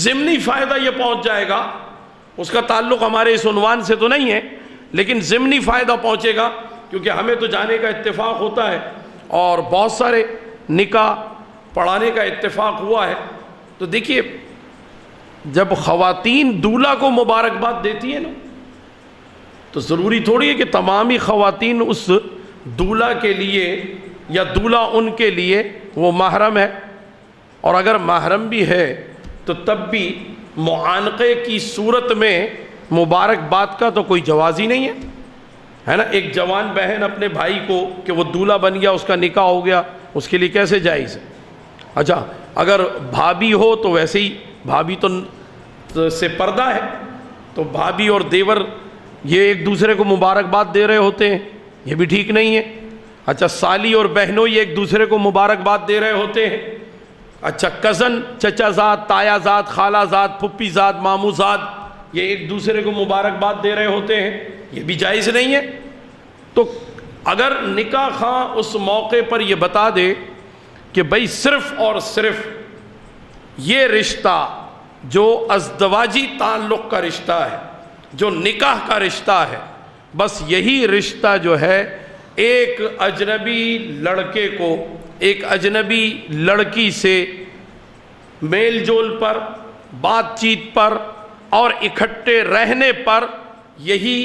ضمنی فائدہ یہ پہنچ جائے گا، اس کا تعلق ہمارے اس عنوان سے تو نہیں ہے لیکن ضمنی فائدہ پہنچے گا، کیونکہ ہمیں تو جانے کا اتفاق ہوتا ہے اور بہت سارے نکاح پڑھانے کا اتفاق ہوا ہے۔ تو دیکھیے، جب خواتین دولہا کو مبارکباد دیتی ہیں نا، تو ضروری تھوڑی ہے کہ تمامی خواتین اس دولہا کے لیے یا دولہا ان کے لیے وہ محرم ہے، اور اگر محرم بھی ہے تو تب بھی معانقے کی صورت میں مبارکباد کا تو کوئی جواز ہی نہیں ہے نا۔ ایک جوان بہن اپنے بھائی کو کہ وہ دولہا بن گیا، اس کا نکاح ہو گیا، اس کے لیے کیسے جائز ہے؟ اچھا، اگر بھابھی ہو تو ویسے ہی بھابھی تو سے پردہ ہے، تو بھابھی اور دیور یہ ایک دوسرے کو مبارکباد دے رہے ہوتے ہیں، یہ بھی ٹھیک نہیں ہے۔ اچھا، سالی اور بہنوں یہ ایک دوسرے کو مبارکباد دے رہے ہوتے ہیں۔ اچھا، کزن، چچا زاد، تایا زاد، خالہ زاد، پھپھی زاد، ماموں زاد یہ ایک دوسرے کو مبارکباد دے رہے ہوتے ہیں، یہ بھی جائز نہیں ہے۔ تو اگر نکاح خواں اس موقع پر یہ بتا دے کہ بھئی صرف اور صرف یہ رشتہ جو ازدواجی تعلق کا رشتہ ہے، جو نکاح کا رشتہ ہے، بس یہی رشتہ جو ہے ایک اجنبی لڑکے کو ایک اجنبی لڑکی سے میل جول پر، بات چیت پر اور اکٹھے رہنے پر یہی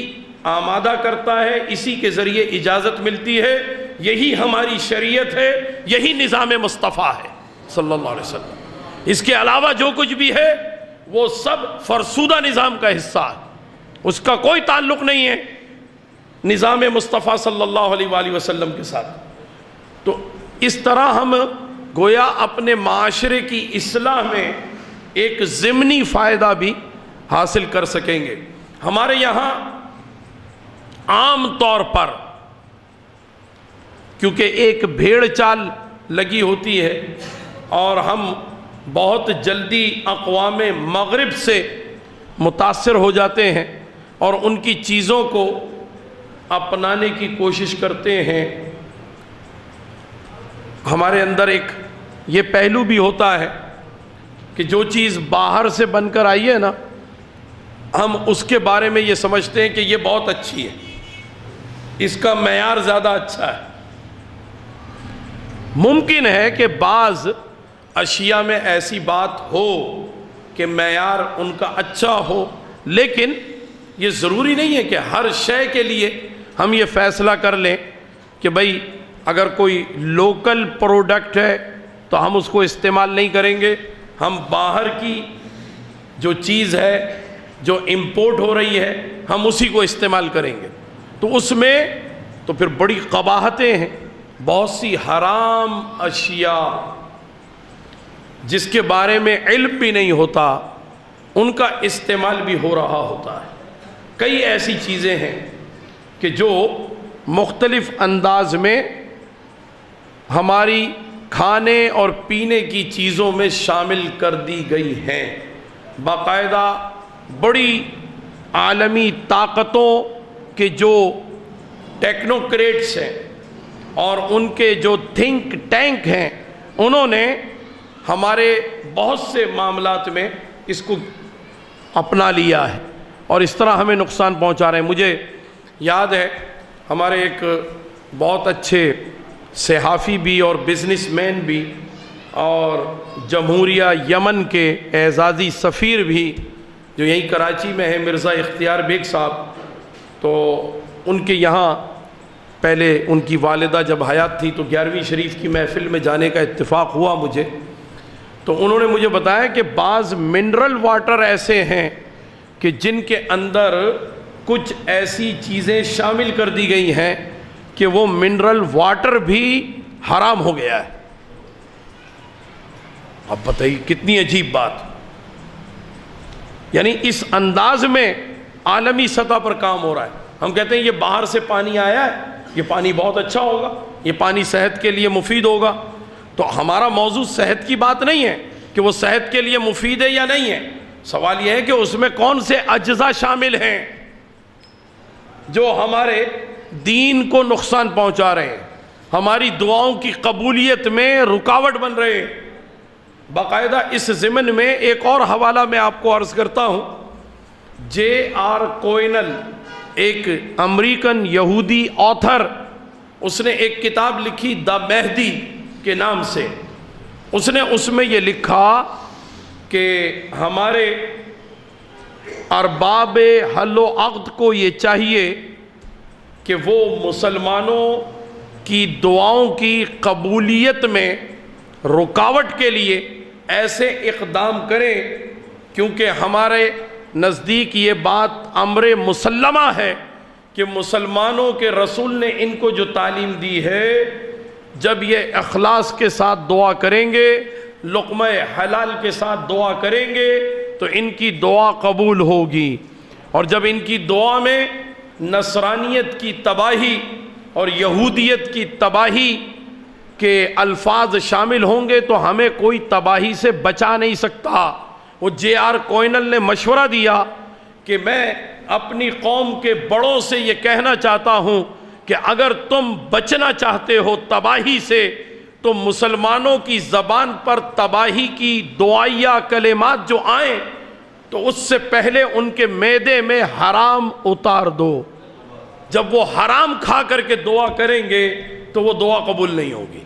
آمادہ کرتا ہے، اسی کے ذریعے اجازت ملتی ہے، یہی ہماری شریعت ہے، یہی نظام مصطفیٰ ہے صلی اللہ علیہ وسلم۔ اس کے علاوہ جو کچھ بھی ہے وہ سب فرسودہ نظام کا حصہ ہے، اس کا کوئی تعلق نہیں ہے نظام مصطفیٰ صلی اللہ علیہ وآلہ وسلم کے ساتھ۔ تو اس طرح ہم گویا اپنے معاشرے کی اصلاح میں ایک ضمنی فائدہ بھی حاصل کر سکیں گے۔ ہمارے یہاں عام طور پر کیونکہ ایک بھیڑ چال لگی ہوتی ہے اور ہم بہت جلدی اقوام مغرب سے متاثر ہو جاتے ہیں اور ان کی چیزوں کو اپنانے کی کوشش کرتے ہیں، ہمارے اندر ایک یہ پہلو بھی ہوتا ہے کہ جو چیز باہر سے بن کر آئی ہے نا، ہم اس کے بارے میں یہ سمجھتے ہیں کہ یہ بہت اچھی ہے، اس کا معیار زیادہ اچھا ہے۔ ممکن ہے کہ بعض اشیاء میں ایسی بات ہو کہ کہ معیار ان کا اچھا ہو، لیکن یہ ضروری نہیں ہے کہ ہر شے کے لیے ہم یہ فیصلہ کر لیں کہ بھئی اگر کوئی لوکل پروڈکٹ ہے تو ہم اس کو استعمال نہیں کریں گے، ہم باہر کی جو چیز ہے جو امپورٹ ہو رہی ہے ہم اسی کو استعمال کریں گے۔ تو اس میں تو پھر بڑی قباحتیں ہیں، بہت سی حرام اشیاء جس کے بارے میں علم بھی نہیں ہوتا ان کا استعمال بھی ہو رہا ہوتا ہے۔ کئی ایسی چیزیں ہیں کہ جو مختلف انداز میں ہماری کھانے اور پینے کی چیزوں میں شامل کر دی گئی ہیں، باقاعدہ بڑی عالمی طاقتوں کے جو ٹیکنوکریٹس ہیں اور ان کے جو تھنک ٹینک ہیں انہوں نے ہمارے بہت سے معاملات میں اس کو اپنا لیا ہے اور اس طرح ہمیں نقصان پہنچا رہے ہیں۔ مجھے یاد ہے ہمارے ایک بہت اچھے صحافی بھی اور بزنس مین بھی اور جمہوریہ یمن کے اعزازی سفیر بھی جو یہیں کراچی میں ہے، مرزا اختیار بیگ صاحب، تو ان کے یہاں پہلے ان کی والدہ جب حیات تھی تو 11ویں شریف کی محفل میں جانے کا اتفاق ہوا مجھے، تو انہوں نے مجھے بتایا کہ بعض منرل واٹر ایسے ہیں کہ جن کے اندر کچھ ایسی چیزیں شامل کر دی گئی ہیں کہ وہ منرل واٹر بھی حرام ہو گیا ہے۔ اب بتائیے کتنی عجیب بات، یعنی اس انداز میں عالمی سطح پر کام ہو رہا ہے۔ ہم کہتے ہیں یہ باہر سے پانی آیا ہے، یہ پانی بہت اچھا ہوگا، یہ پانی صحت کے لیے مفید ہوگا، تو ہمارا موضوع صحت کی بات نہیں ہے کہ وہ صحت کے لیے مفید ہے یا نہیں ہے، سوال یہ ہے کہ اس میں کون سے اجزاء شامل ہیں جو ہمارے دین کو نقصان پہنچا رہے ہیں، ہماری دعاؤں کی قبولیت میں رکاوٹ بن رہے ہیں۔ باقاعدہ اس ضمن میں ایک اور حوالہ میں آپ کو عرض کرتا ہوں، J.R. کوئنل ایک امریکن یہودی آتھر، اس نے ایک کتاب لکھی دا مہدی کے نام سے، اس نے اس میں یہ لکھا کہ ہمارے ارباب حل و عقد کو یہ چاہیے کہ وہ مسلمانوں کی دعاؤں کی قبولیت میں رکاوٹ کے لیے ایسے اقدام کریں، کیونکہ ہمارے نزدیک یہ بات امر مسلمہ ہے کہ مسلمانوں کے رسول نے ان کو جو تعلیم دی ہے، جب یہ اخلاص کے ساتھ دعا کریں گے، لقمہ حلال کے ساتھ دعا کریں گے تو ان کی دعا قبول ہوگی، اور جب ان کی دعا میں نصرانیت کی تباہی اور یہودیت کی تباہی کے الفاظ شامل ہوں گے تو ہمیں کوئی تباہی سے بچا نہیں سکتا۔ وہ J.R. کوئنل نے مشورہ دیا کہ میں اپنی قوم کے بڑوں سے یہ کہنا چاہتا ہوں کہ اگر تم بچنا چاہتے ہو تباہی سے تو مسلمانوں کی زبان پر تباہی کی دعائیہ کلمات جو آئیں تو اس سے پہلے ان کے معدے میں حرام اتار دو، جب وہ حرام کھا کر کے دعا کریں گے تو وہ دعا قبول نہیں ہوگی۔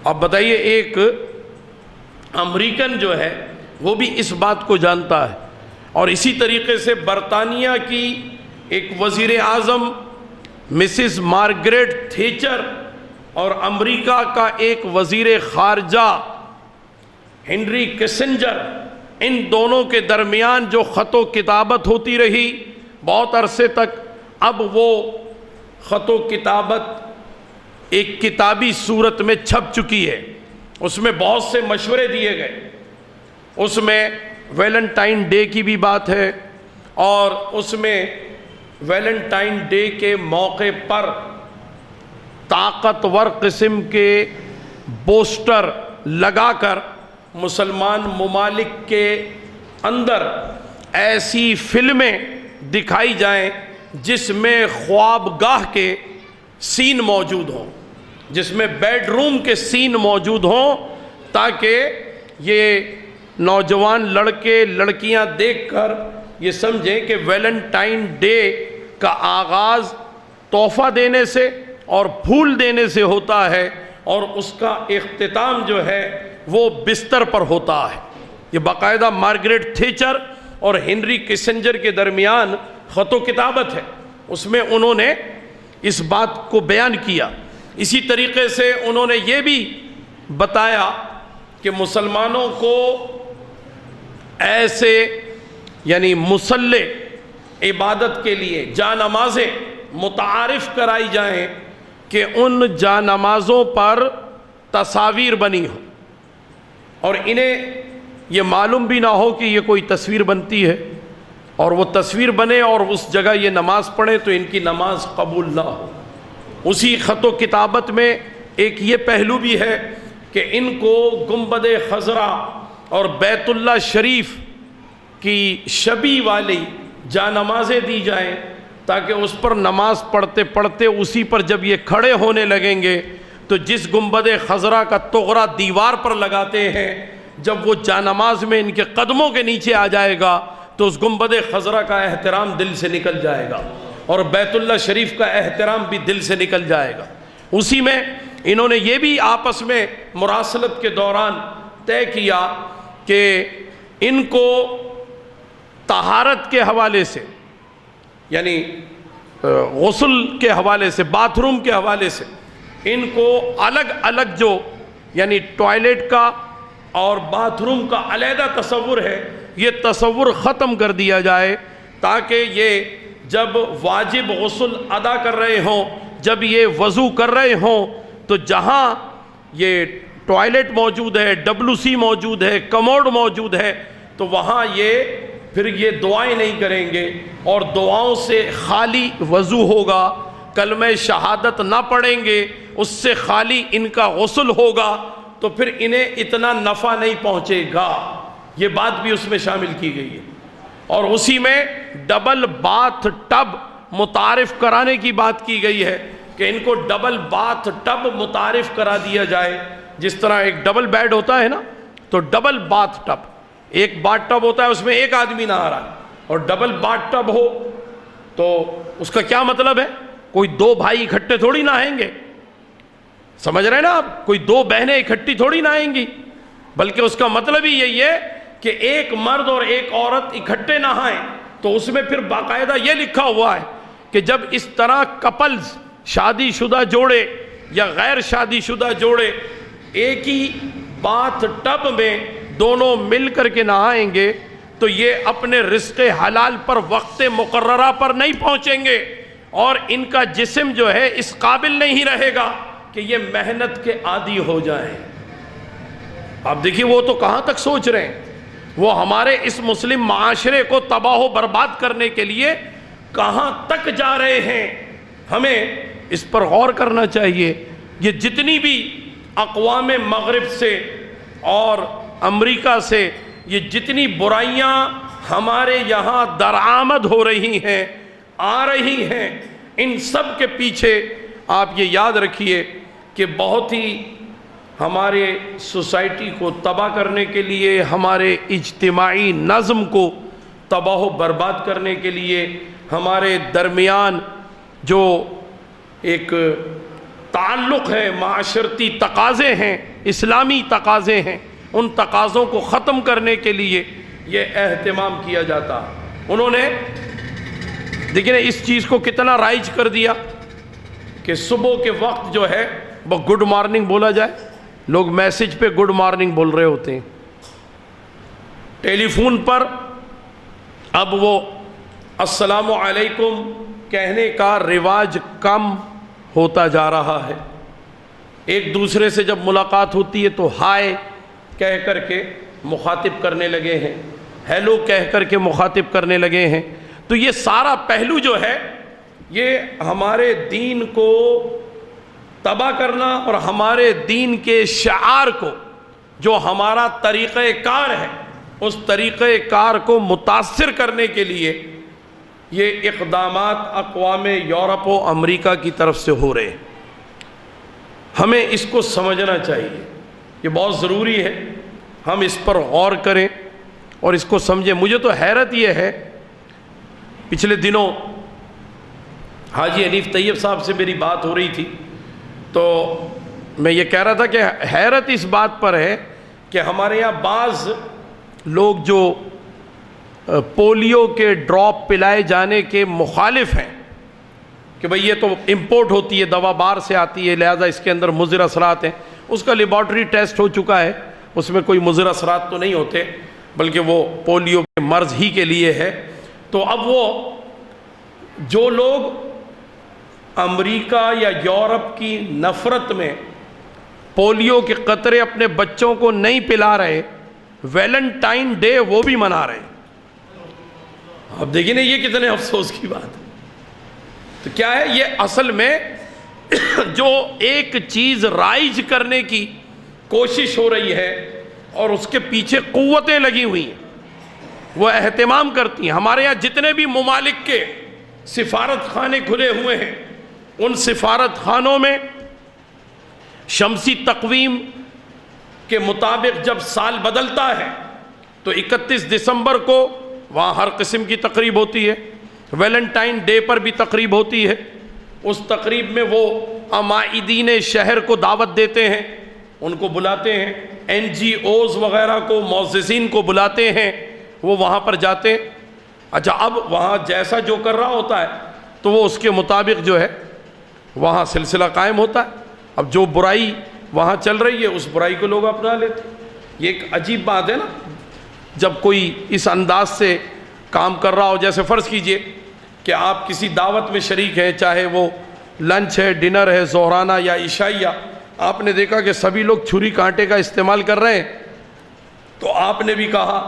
اب بتائیے ایک امریکن جو ہے وہ بھی اس بات کو جانتا ہے، اور اسی طریقے سے برطانیہ کی ایک وزیر اعظم مسز مارگریٹ تھیچر اور امریکہ کا ایک وزیر خارجہ ہنری کسنجر، ان دونوں کے درمیان جو خط و کتابت ہوتی رہی بہت عرصے تک، اب وہ خط و کتابت ایک کتابی صورت میں چھپ چکی ہے، اس میں بہت سے مشورے دیے گئے، اس میں ویلنٹائن ڈے کی بھی بات ہے، اور اس میں ویلنٹائن ڈے کے موقع پر طاقتور قسم کے پوسٹر لگا کر مسلمان ممالک کے اندر ایسی فلمیں دکھائی جائیں جس میں خوابگاہ کے سین موجود ہوں، جس میں بیڈ روم کے سین موجود ہوں، تاکہ یہ نوجوان لڑکے لڑکیاں دیکھ کر یہ سمجھیں کہ ویلنٹائن ڈے کا آغاز تحفہ دینے سے اور پھول دینے سے ہوتا ہے، اور اس کا اختتام جو ہے وہ بستر پر ہوتا ہے۔ یہ باقاعدہ مارگریٹ تھیچر اور ہنری کسنجر کے درمیان خط و کتابت ہے، اس میں انہوں نے اس بات کو بیان کیا۔ اسی طریقے سے انہوں نے یہ بھی بتایا کہ مسلمانوں کو ایسے یعنی مسلح عبادت کے لیے جا نمازیں متعارف کرائی جائیں کہ ان جا نمازوں پر تصاویر بنی ہوں، اور انہیں یہ معلوم بھی نہ ہو کہ یہ کوئی تصویر بنتی ہے، اور وہ تصویر بنے اور اس جگہ یہ نماز پڑھیں تو ان کی نماز قبول نہ ہو۔ اسی خط و کتابت میں ایک یہ پہلو بھی ہے کہ ان کو گنبد خضرا اور بیت اللہ شریف کی شبیہ والی جا نمازیں دی جائیں، تاکہ اس پر نماز پڑھتے پڑھتے اسی پر جب یہ کھڑے ہونے لگیں گے تو جس گنبد خضرا کا تغرا دیوار پر لگاتے ہیں، جب وہ جا نماز میں ان کے قدموں کے نیچے آ جائے گا تو اس گنبد خضرا کا احترام دل سے نکل جائے گا، اور بیت اللہ شریف کا احترام بھی دل سے نکل جائے گا۔ اسی میں انہوں نے یہ بھی آپس میں مراسلت کے دوران طے کیا کہ ان کو طہارت کے حوالے سے، یعنی غسل کے حوالے سے، باتھ روم کے حوالے سے ان کو الگ الگ جو یعنی ٹوائلٹ کا اور باتھ روم کا علیحدہ تصور ہے، یہ تصور ختم کر دیا جائے، تاکہ یہ جب واجب غسل ادا کر رہے ہوں، جب یہ وضو کر رہے ہوں، تو جہاں یہ ٹوائلٹ موجود ہے، WC موجود ہے، کموڈ موجود ہے، تو وہاں یہ پھر یہ دعائیں نہیں کریں گے اور دعاؤں سے خالی وضو ہوگا، کلمہ شہادت نہ پڑھیں گے، اس سے خالی ان کا غسل ہوگا، تو پھر انہیں اتنا نفع نہیں پہنچے گا۔ یہ بات بھی اس میں شامل کی گئی ہے، اور اسی میں ڈبل باتھ ٹب متعارف کرانے کی بات کی گئی ہے کہ ان کو ڈبل باتھ ٹب متعارف کرا دیا جائے۔ جس طرح ایک ڈبل بیڈ ہوتا ہے نا، تو ڈبل باتھ ٹب، ایک باتھ ٹب ہوتا ہے اس میں ایک آدمی نہ آ رہا ہے، اور ڈبل باتھ ٹب ہو تو اس کا کیا مطلب ہے؟ کوئی دو بھائی اکٹھے تھوڑی نہ آئیں گے، سمجھ رہے ہیں نا آپ؟ کوئی دو بہنیں اکٹھی تھوڑی نہ آئیں گی، بلکہ اس کا مطلب ہی یہی ہے کہ ایک مرد اور ایک عورت اکٹھے نہائیں۔ تو اس میں پھر باقاعدہ یہ لکھا ہوا ہے کہ جب اس طرح کپلز، شادی شدہ جوڑے یا غیر شادی شدہ جوڑے ایک ہی باتھ ٹب میں دونوں مل کر کے نہائیں گے تو یہ اپنے رزق حلال پر وقت مقررہ پر نہیں پہنچیں گے، اور ان کا جسم جو ہے اس قابل نہیں رہے گا کہ یہ محنت کے عادی ہو جائیں۔ آپ دیکھیے وہ تو کہاں تک سوچ رہے ہیں، وہ ہمارے اس مسلم معاشرے کو تباہ و برباد کرنے کے لیے کہاں تک جا رہے ہیں۔ ہمیں اس پر غور کرنا چاہیے۔ یہ جتنی بھی اقوام مغرب سے اور امریکہ سے یہ جتنی برائیاں ہمارے یہاں درآمد ہو رہی ہیں، آ رہی ہیں، ان سب کے پیچھے آپ یہ یاد رکھیے کہ بہت ہی ہمارے سوسائٹی کو تباہ کرنے کے لیے، ہمارے اجتماعی نظم کو تباہ و برباد کرنے کے لیے، ہمارے درمیان جو ایک تعلق ہے، معاشرتی تقاضے ہیں، اسلامی تقاضے ہیں، ان تقاضوں کو ختم کرنے کے لیے یہ اہتمام کیا جاتا ہے۔ انہوں نے دیکھیں اس چیز کو کتنا رائج کر دیا کہ صبح کے وقت جو ہے وہ گڈ مارننگ بولا جائے، لوگ میسج پہ گڈ مارننگ بول رہے ہوتے ہیں، ٹیلی فون پر اب وہ السلام علیکم کہنے کا رواج کم ہوتا جا رہا ہے۔ ایک دوسرے سے جب ملاقات ہوتی ہے تو ہائے کہہ کر کے مخاطب کرنے لگے ہیں، ہیلو کہہ کر کے مخاطب کرنے لگے ہیں۔ تو یہ سارا پہلو جو ہے یہ ہمارے دین کو تباہ کرنا اور ہمارے دین کے شعار کو، جو ہمارا طریقہ کار ہے، اس طریقہ کار کو متاثر کرنے کے لیے یہ اقدامات اقوام یورپ و امریکہ کی طرف سے ہو رہے ہیں۔ ہمیں اس کو سمجھنا چاہیے، یہ بہت ضروری ہے ہم اس پر غور کریں اور اس کو سمجھیں۔ مجھے تو حیرت یہ ہے، پچھلے دنوں حاجی حنیف طیب صاحب سے میری بات ہو رہی تھی، تو میں یہ کہہ رہا تھا کہ حیرت اس بات پر ہے کہ ہمارے یہاں بعض لوگ جو پولیو کے ڈراپ پلائے جانے کے مخالف ہیں کہ بھئی یہ تو امپورٹ ہوتی ہے، دوا باہر سے آتی ہے، لہذا اس کے اندر مضر اثرات ہیں، اس کا لیبارٹری ٹیسٹ ہو چکا ہے، اس میں کوئی مضر اثرات تو نہیں ہوتے، بلکہ وہ پولیو کے مرض ہی کے لیے ہے۔ تو اب وہ جو لوگ امریکہ یا یورپ کی نفرت میں پولیو کے قطرے اپنے بچوں کو نہیں پلا رہے، ویلنٹائن ڈے وہ بھی منا رہے ہیں۔ اب دیکھیں نا یہ کتنے افسوس کی بات ہے۔ تو کیا ہے یہ اصل میں جو ایک چیز رائج کرنے کی کوشش ہو رہی ہے اور اس کے پیچھے قوتیں لگی ہوئی ہیں، وہ اہتمام کرتی ہیں۔ ہمارے یہاں جتنے بھی ممالک کے سفارت خانے کھلے ہوئے ہیں، ان سفارت خانوں میں شمسی تقویم کے مطابق جب سال بدلتا ہے تو 31 دسمبر کو وہاں ہر قسم کی تقریب ہوتی ہے، ویلنٹائن ڈے پر بھی تقریب ہوتی ہے۔ اس تقریب میں وہ عمائدین شہر کو دعوت دیتے ہیں، ان کو بلاتے ہیں، NGOs وغیرہ کو، معززین کو بلاتے ہیں، وہ وہاں پر جاتے ہیں۔ اچھا اب وہاں جیسا جو کر رہا ہوتا ہے تو وہ اس کے مطابق جو ہے وہاں سلسلہ قائم ہوتا ہے۔ اب جو برائی وہاں چل رہی ہے اس برائی کو لوگ اپنا لیتے ہیں۔ یہ ایک عجیب بات ہے نا، جب کوئی اس انداز سے کام کر رہا ہو، جیسے فرض کیجئے کہ آپ کسی دعوت میں شریک ہیں، چاہے وہ لنچ ہے، ڈنر ہے، ظہرانہ یا عشائیہ، آپ نے دیکھا کہ سبھی لوگ چھری کانٹے کا استعمال کر رہے ہیں، تو آپ نے بھی کہا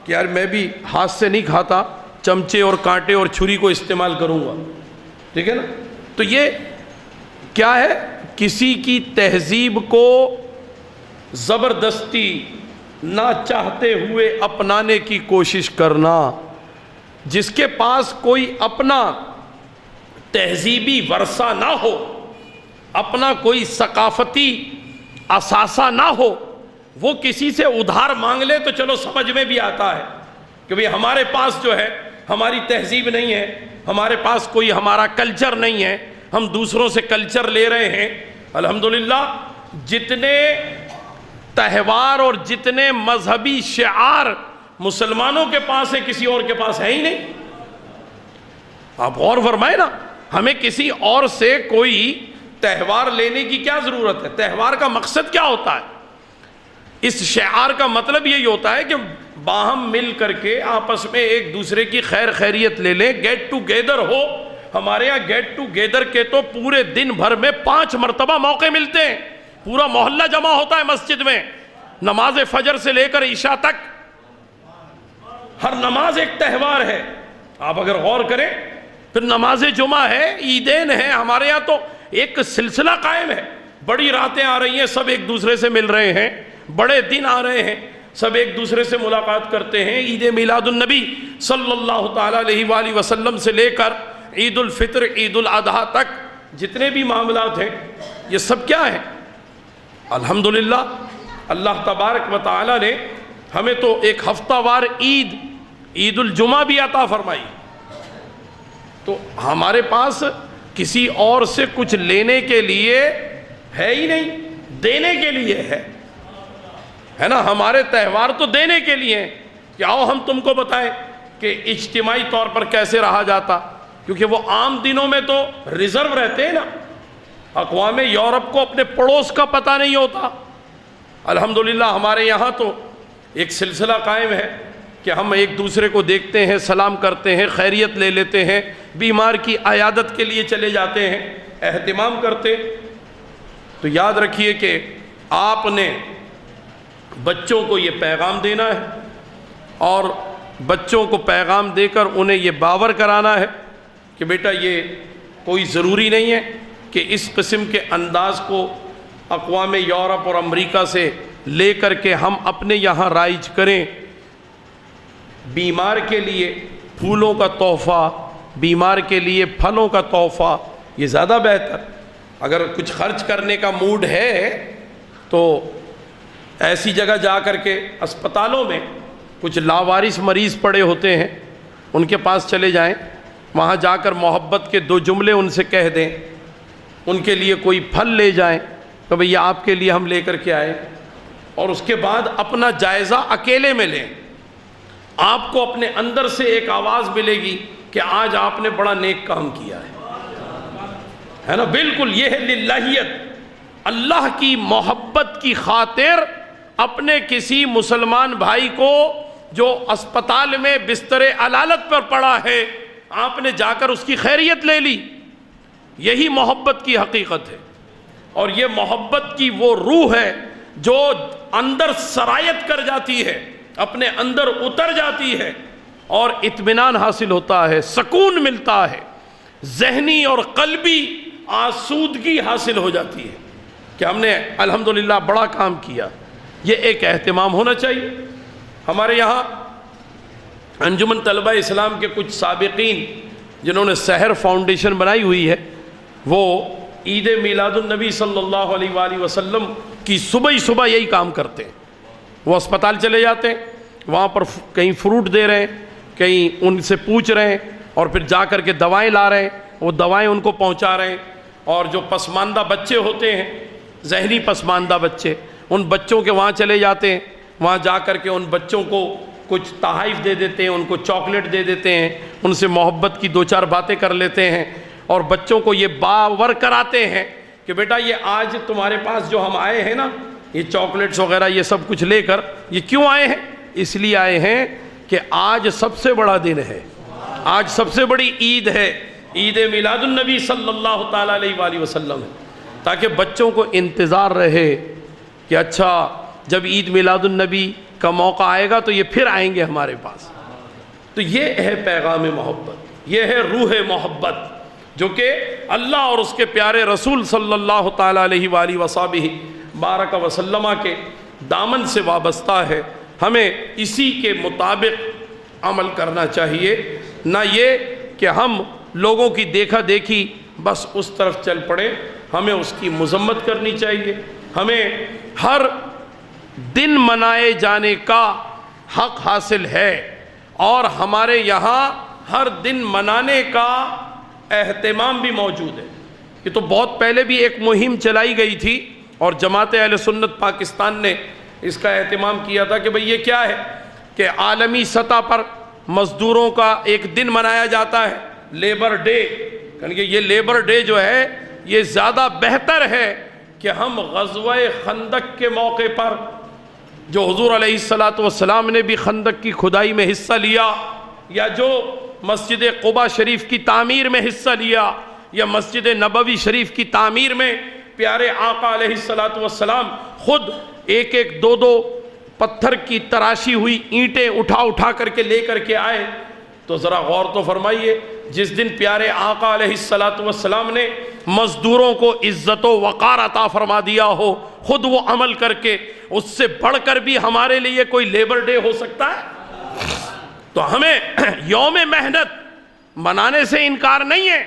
کہ یار میں بھی ہاتھ سے نہیں کھاتا، چمچے اور کانٹے اور چھری کو استعمال کروں گا، ٹھیک ہے نا۔ تو یہ کیا ہے؟ کسی کی تہذیب کو زبردستی نہ چاہتے ہوئے اپنانے کی کوشش کرنا۔ جس کے پاس کوئی اپنا تہذیبی ورثہ نہ ہو، اپنا کوئی ثقافتی اثاثہ نہ ہو، وہ کسی سے ادھار مانگ لے تو چلو سمجھ میں بھی آتا ہے کہ بھئی ہمارے پاس جو ہے ہماری تہذیب نہیں ہے، ہمارے پاس کوئی ہمارا کلچر نہیں ہے، ہم دوسروں سے کلچر لے رہے ہیں۔ الحمدللہ جتنے تہوار اور جتنے مذہبی شعار مسلمانوں کے پاس ہے کسی اور کے پاس ہے ہی نہیں۔ آپ غور فرمائیں نا، ہمیں کسی اور سے کوئی تہوار لینے کی کیا ضرورت ہے؟ تہوار کا مقصد کیا ہوتا ہے؟ اس شعار کا مطلب یہی ہوتا ہے کہ باہم مل کر کے آپس میں ایک دوسرے کی خیر خیریت لے لیں، گیٹ ٹو گیدر ہو۔ ہمارے یہاں گیٹ ٹو گیدر کے تو پورے دن بھر میں 5 مرتبہ موقع ملتے ہیں، پورا محلہ جمع ہوتا ہے مسجد میں، نماز فجر سے لے کر عشاء تک، ہر نماز ایک تہوار ہے۔ آپ اگر غور کریں پھر نماز جمعہ ہے، عیدین ہیں، ہمارے یہاں تو ایک سلسلہ قائم ہے، بڑی راتیں آ رہی ہیں، سب ایک دوسرے سے مل رہے ہیں، بڑے دن آ رہے ہیں، سب ایک دوسرے سے ملاقات کرتے ہیں۔ عید میلاد النبی صلی اللہ تعالیٰ علیہ وآلہ وسلم سے لے کر عید الفطر، عید الاضحیٰ تک جتنے بھی معاملات ہیں یہ سب کیا ہیں؟ الحمدللہ اللہ تبارک و تعالیٰ نے ہمیں تو ایک ہفتہ وار عید الجمعہ بھی عطا فرمائی۔ تو ہمارے پاس کسی اور سے کچھ لینے کے لیے ہے ہی نہیں، دینے کے لیے ہے نا۔ ہمارے تہوار تو دینے کے لیے ہیں کہ آؤ ہم تم کو بتائیں کہ اجتماعی طور پر کیسے رہا جاتا، کیونکہ وہ عام دنوں میں تو ریزرو رہتے ہیں نا۔ اقوام یورپ کو اپنے پڑوس کا پتہ نہیں ہوتا، الحمدللہ ہمارے یہاں تو ایک سلسلہ قائم ہے کہ ہم ایک دوسرے کو دیکھتے ہیں، سلام کرتے ہیں، خیریت لے لیتے ہیں، بیمار کی عیادت کے لیے چلے جاتے ہیں، اہتمام کرتے۔ تو یاد رکھیے کہ آپ نے بچوں کو یہ پیغام دینا ہے اور بچوں کو پیغام دے کر انہیں یہ باور کرانا ہے کہ بیٹا یہ کوئی ضروری نہیں ہے کہ اس قسم کے انداز کو اقوام یورپ اور امریکہ سے لے کر کے ہم اپنے یہاں رائج کریں۔ بیمار کے لیے پھولوں کا تحفہ، بیمار کے لیے پھلوں کا تحفہ، یہ زیادہ بہتر۔ اگر کچھ خرچ کرنے کا موڈ ہے تو ایسی جگہ جا کر کے، اسپتالوں میں کچھ لاوارث مریض پڑے ہوتے ہیں، ان کے پاس چلے جائیں، وہاں جا کر محبت کے 2 جملے ان سے کہہ دیں، ان کے لیے کوئی پھل لے جائیں تو بھئی آپ کے لیے ہم لے کر کے آئے، اور اس کے بعد اپنا جائزہ اکیلے میں لیں آپ کو اپنے اندر سے ایک آواز ملے گی کہ آج آپ نے بڑا نیک کام کیا ہے نا. بالکل یہ ہے للہیت، اللہ کی محبت کی خاطر اپنے کسی مسلمان بھائی کو جو اسپتال میں بستر علالت پر پڑا ہے، آپ نے جا کر اس کی خیریت لے لی. یہی محبت کی حقیقت ہے، اور یہ محبت کی وہ روح ہے جو اندر سرایت کر جاتی ہے، اپنے اندر اتر جاتی ہے، اور اطمینان حاصل ہوتا ہے، سکون ملتا ہے، ذہنی اور قلبی آسودگی حاصل ہو جاتی ہے کہ ہم نے الحمدللہ بڑا کام کیا. یہ ایک اہتمام ہونا چاہیے. ہمارے یہاں انجمن طلبہ اسلام کے کچھ سابقین جنہوں نے سحر فاؤنڈیشن بنائی ہوئی ہے، وہ عید میلاد النبی صلی اللہ علیہ وآلہ وسلم کی صبح ہی صبح یہی کام کرتے ہیں. وہ اسپتال چلے جاتے ہیں، وہاں پر کہیں فروٹ دے رہے ہیں، کہیں ان سے پوچھ رہے ہیں، اور پھر جا کر کے دوائیں لا رہے ہیں، وہ دوائیں ان کو پہنچا رہے ہیں. اور جو پسماندہ بچے ہوتے ہیں، ذہنی پسماندہ بچے، ان بچوں کے وہاں چلے جاتے ہیں، وہاں جا کر کے ان بچوں کو کچھ تحائف دے دیتے ہیں، ان کو چاکلیٹ دے دیتے ہیں، ان سے محبت کی دو چار باتیں کر لیتے ہیں، اور بچوں کو یہ باور کراتے ہیں کہ بیٹا یہ آج تمہارے پاس جو ہم آئے ہیں نا، یہ چاکلیٹس وغیرہ یہ سب کچھ لے کر، یہ کیوں آئے ہیں؟ اس لیے آئے ہیں کہ آج سب سے بڑا دن ہے، آج سب سے بڑی عید ہے، عید میلاد النبی صلی اللہ تعالیٰ علیہ وآلہ وسلم ہے، تاکہ بچوں کو انتظار رہے کہ اچھا جب عید میلاد النبی کا موقع آئے گا تو یہ پھر آئیں گے ہمارے پاس. تو یہ ہے پیغام محبت، یہ ہے روح محبت، جو کہ اللہ اور اس کے پیارے رسول صلی اللہ تعالیٰ علیہ وآلہ وصحبہ بارک وسلم کے دامن سے وابستہ ہے. ہمیں اسی کے مطابق عمل کرنا چاہیے، نہ یہ کہ ہم لوگوں کی دیکھا دیکھی بس اس طرف چل پڑے. ہمیں اس کی مذمت کرنی چاہیے. ہمیں ہر دن منائے جانے کا حق حاصل ہے، اور ہمارے یہاں ہر دن منانے کا اہتمام بھی موجود ہے. یہ تو بہت پہلے بھی ایک مہم چلائی گئی تھی، اور جماعت اہل سنت پاکستان نے اس کا اہتمام کیا تھا کہ بھئی یہ کیا ہے کہ عالمی سطح پر مزدوروں کا ایک دن منایا جاتا ہے، لیبر ڈے. کہ یہ لیبر ڈے جو ہے یہ زیادہ بہتر ہے کہ ہم غزوہ خندق کے موقع پر، جو حضور علیہ السلام نے بھی خندق کی کھدائی میں حصہ لیا، یا جو مسجد قباء شریف کی تعمیر میں حصہ لیا، یا مسجد نبوی شریف کی تعمیر میں پیارے آقا علیہ السلام خود ایک ایک دو دو پتھر کی تراشی ہوئی اینٹیں اٹھا کر کے لے کر کے آئے. تو ذرا غور تو فرمائیے، جس دن پیارے آقا علیہ السلام نے مزدوروں کو عزت و وقار عطا فرما دیا ہو، خود وہ عمل کر کے، اس سے بڑھ کر بھی ہمارے لیے کوئی لیبر ڈے ہو سکتا ہے؟ تو ہمیں یوم محنت منانے سے انکار نہیں ہے،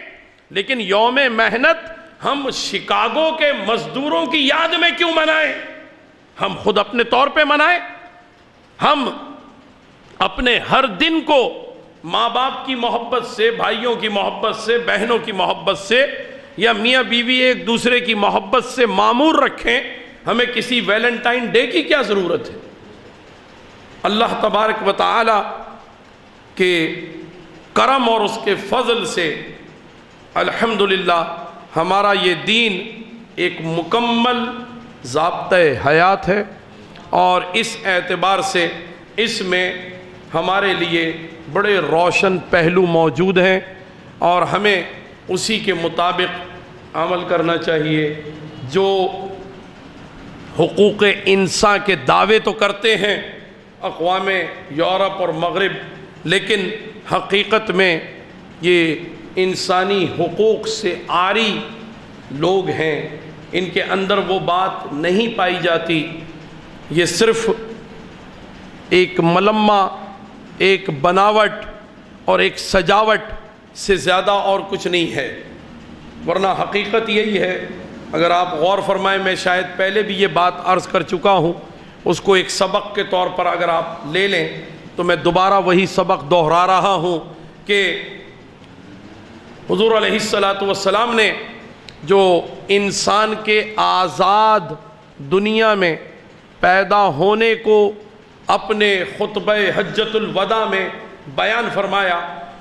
لیکن یوم محنت ہم شکاگو کے مزدوروں کی یاد میں کیوں منائیں؟ ہم خود اپنے طور پہ منائیں. ہم اپنے ہر دن کو ماں باپ کی محبت سے، بھائیوں کی محبت سے، بہنوں کی محبت سے، یا میاں بیوی ایک دوسرے کی محبت سے معمور رکھیں. ہمیں کسی ویلنٹائن ڈے کی کیا ضرورت ہے؟ اللہ تبارک و تعالی کے کرم اور اس کے فضل سے الحمدللہ ہمارا یہ دین ایک مکمل ضابطۂ حیات ہے، اور اس اعتبار سے اس میں ہمارے لیے بڑے روشن پہلو موجود ہیں، اور ہمیں اسی کے مطابق عمل کرنا چاہیے. جو حقوق انسان کے دعوے تو کرتے ہیں اقوام یورپ اور مغرب، لیکن حقیقت میں یہ انسانی حقوق سے عاری لوگ ہیں، ان کے اندر وہ بات نہیں پائی جاتی. یہ صرف ایک ملمہ، ایک بناوٹ اور ایک سجاوٹ سے زیادہ اور کچھ نہیں ہے. ورنہ حقیقت یہی ہے. اگر آپ غور فرمائیں، میں شاید پہلے بھی یہ بات عرض کر چکا ہوں، اس کو ایک سبق کے طور پر اگر آپ لے لیں تو میں دوبارہ وہی سبق دہرا رہا ہوں کہ حضور علیہ السلام نے جو انسان کے آزاد دنیا میں پیدا ہونے کو اپنے خطبہ حجۃ الوداع میں بیان فرمایا،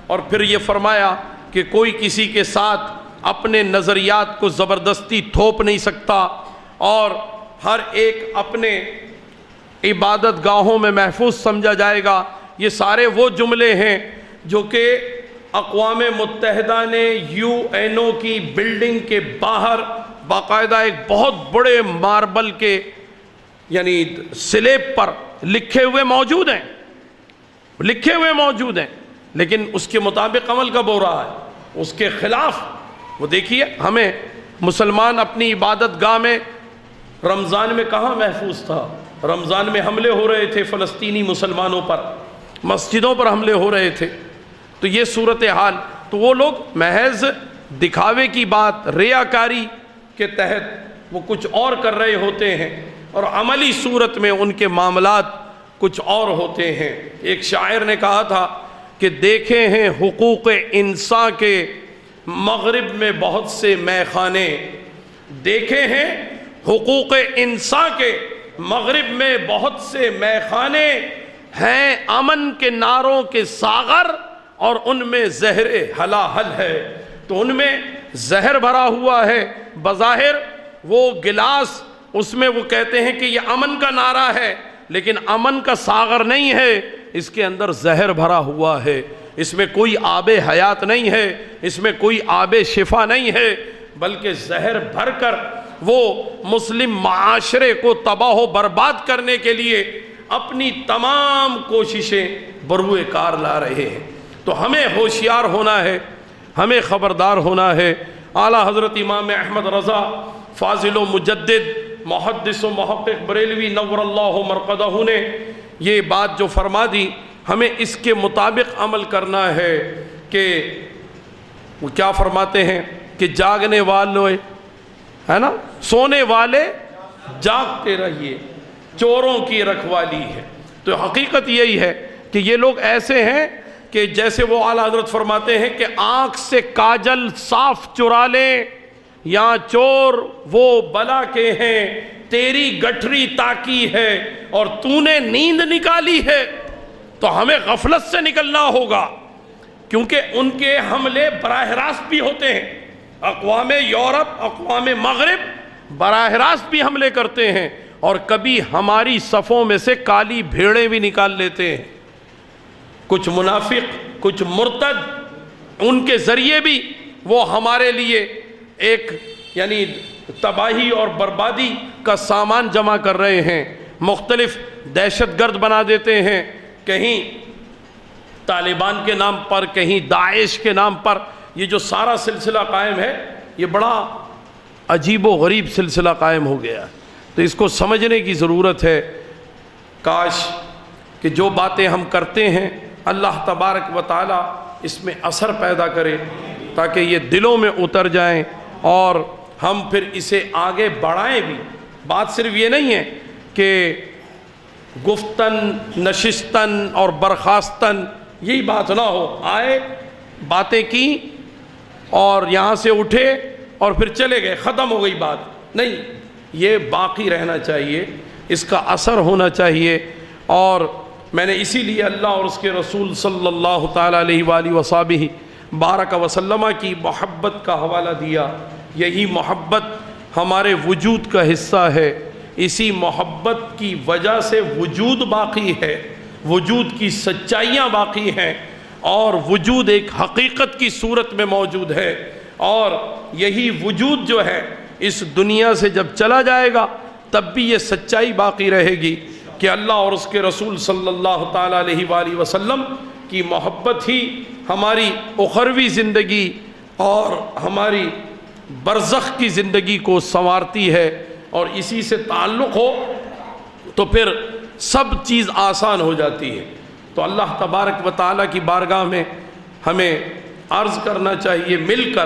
اور پھر یہ فرمایا کہ کوئی کسی کے ساتھ اپنے نظریات کو زبردستی تھوپ نہیں سکتا، اور ہر ایک اپنے عبادت گاہوں میں محفوظ سمجھا جائے گا۔ یہ سارے وہ جملے ہیں جو کہ اقوام متحدہ نے UN کی بلڈنگ کے باہر باقاعدہ ایک بہت بڑے ماربل کے یعنی سلیب پر لکھے ہوئے موجود ہیں، لیکن اس کے مطابق عمل کب ہو رہا ہے؟ اس کے خلاف۔ وہ دیکھیے، ہمیں مسلمان اپنی عبادت گاہ میں رمضان میں کہاں محفوظ تھا؟ رمضان میں حملے ہو رہے تھے فلسطینی مسلمانوں پر، مسجدوں پر حملے ہو رہے تھے۔ تو یہ صورتحال، تو وہ لوگ محض دکھاوے کی بات، ریاکاری کے تحت وہ کچھ اور کر رہے ہوتے ہیں، اور عملی صورت میں ان کے معاملات کچھ اور ہوتے ہیں۔ ایک شاعر نے کہا تھا کہ دیکھے ہیں حقوق انسان کے مغرب میں بہت سے مے خانے، دیکھے ہیں حقوق انسان کے مغرب میں بہت سے مے خانے، ہیں امن کے نعروں کے ساغر اور ان میں زہر ہلاہل ہے۔ تو ان میں زہر بھرا ہوا ہے، بظاہر وہ گلاس، اس میں وہ کہتے ہیں کہ یہ امن کا نعرہ ہے، لیکن امن کا ساغر نہیں ہے، اس کے اندر زہر بھرا ہوا ہے، اس میں کوئی آب حیات نہیں ہے، اس میں کوئی آب شفا نہیں ہے، بلکہ زہر بھر کر وہ مسلم معاشرے کو تباہ و برباد کرنے کے لیے اپنی تمام کوششیں بروئے کار لا رہے ہیں۔ تو ہمیں ہوشیار ہونا ہے، ہمیں خبردار ہونا ہے۔ اعلیٰ حضرت امام احمد رضا فاضل و مجدد محدث و محقق بریلوی نور اللہ مرقدہ نے یہ بات جو فرما دی، ہمیں اس کے مطابق عمل کرنا ہے کہ وہ کیا فرماتے ہیں کہ جاگنے والے ہے نا، سونے والے جاگتے رہیے، چوروں کی رکھوالی ہے۔ تو حقیقت یہی ہے کہ یہ لوگ ایسے ہیں کہ جیسے وہ اعلیٰ حضرت فرماتے ہیں کہ آنکھ سے کاجل صاف چرا لیں، یا چور وہ بلا کے ہیں، تیری گٹھری تاکی ہے اور تو نے نیند نکالی ہے۔ تو ہمیں غفلت سے نکلنا ہوگا، کیونکہ ان کے حملے براہ راست بھی ہوتے ہیں۔ اقوام یورپ، اقوام مغرب براہ راست بھی حملے کرتے ہیں، اور کبھی ہماری صفوں میں سے کالی بھیڑیں بھی نکال لیتے ہیں۔ کچھ منافق، کچھ مرتد، ان کے ذریعے بھی وہ ہمارے لیے ایک یعنی تباہی اور بربادی کا سامان جمع کر رہے ہیں، مختلف دہشت گرد بنا دیتے ہیں، کہیں طالبان کے نام پر، کہیں داعش کے نام پر۔ یہ جو سارا سلسلہ قائم ہے، یہ بڑا عجیب و غریب سلسلہ قائم ہو گیا ہے۔ تو اس کو سمجھنے کی ضرورت ہے۔ کاش کہ جو باتیں ہم کرتے ہیں اللہ تبارک و تعالی اس میں اثر پیدا کرے، تاکہ یہ دلوں میں اتر جائیں اور ہم پھر اسے آگے بڑھائیں بھی۔ بات صرف یہ نہیں ہے کہ گفتن، نشستن اور برخاستن یہی بات نہ ہو، آئے باتیں کی اور یہاں سے اٹھے اور پھر چلے گئے، ختم ہو گئی بات، نہیں، یہ باقی رہنا چاہیے، اس کا اثر ہونا چاہیے۔ اور میں نے اسی لیے اللہ اور اس کے رسول صلی اللہ تعالیٰ علیہ وآلہ وصحبہ بارک وسلم کی محبت کا حوالہ دیا۔ یہی محبت ہمارے وجود کا حصہ ہے، اسی محبت کی وجہ سے وجود باقی ہے، وجود کی سچائیاں باقی ہیں، اور وجود ایک حقیقت کی صورت میں موجود ہے۔ اور یہی وجود جو ہے اس دنیا سے جب چلا جائے گا تب بھی یہ سچائی باقی رہے گی کہ اللہ اور اس کے رسول صلی اللہ تعالیٰ علیہ وآلہ وسلم کی محبت ہی ہماری اخروی زندگی اور ہماری برزخ کی زندگی کو سنوارتی ہے، اور اسی سے تعلق ہو تو پھر سب چیز آسان ہو جاتی ہے۔ تو اللہ تبارک و تعالیٰ کی بارگاہ میں ہمیں عرض کرنا چاہیے مل کر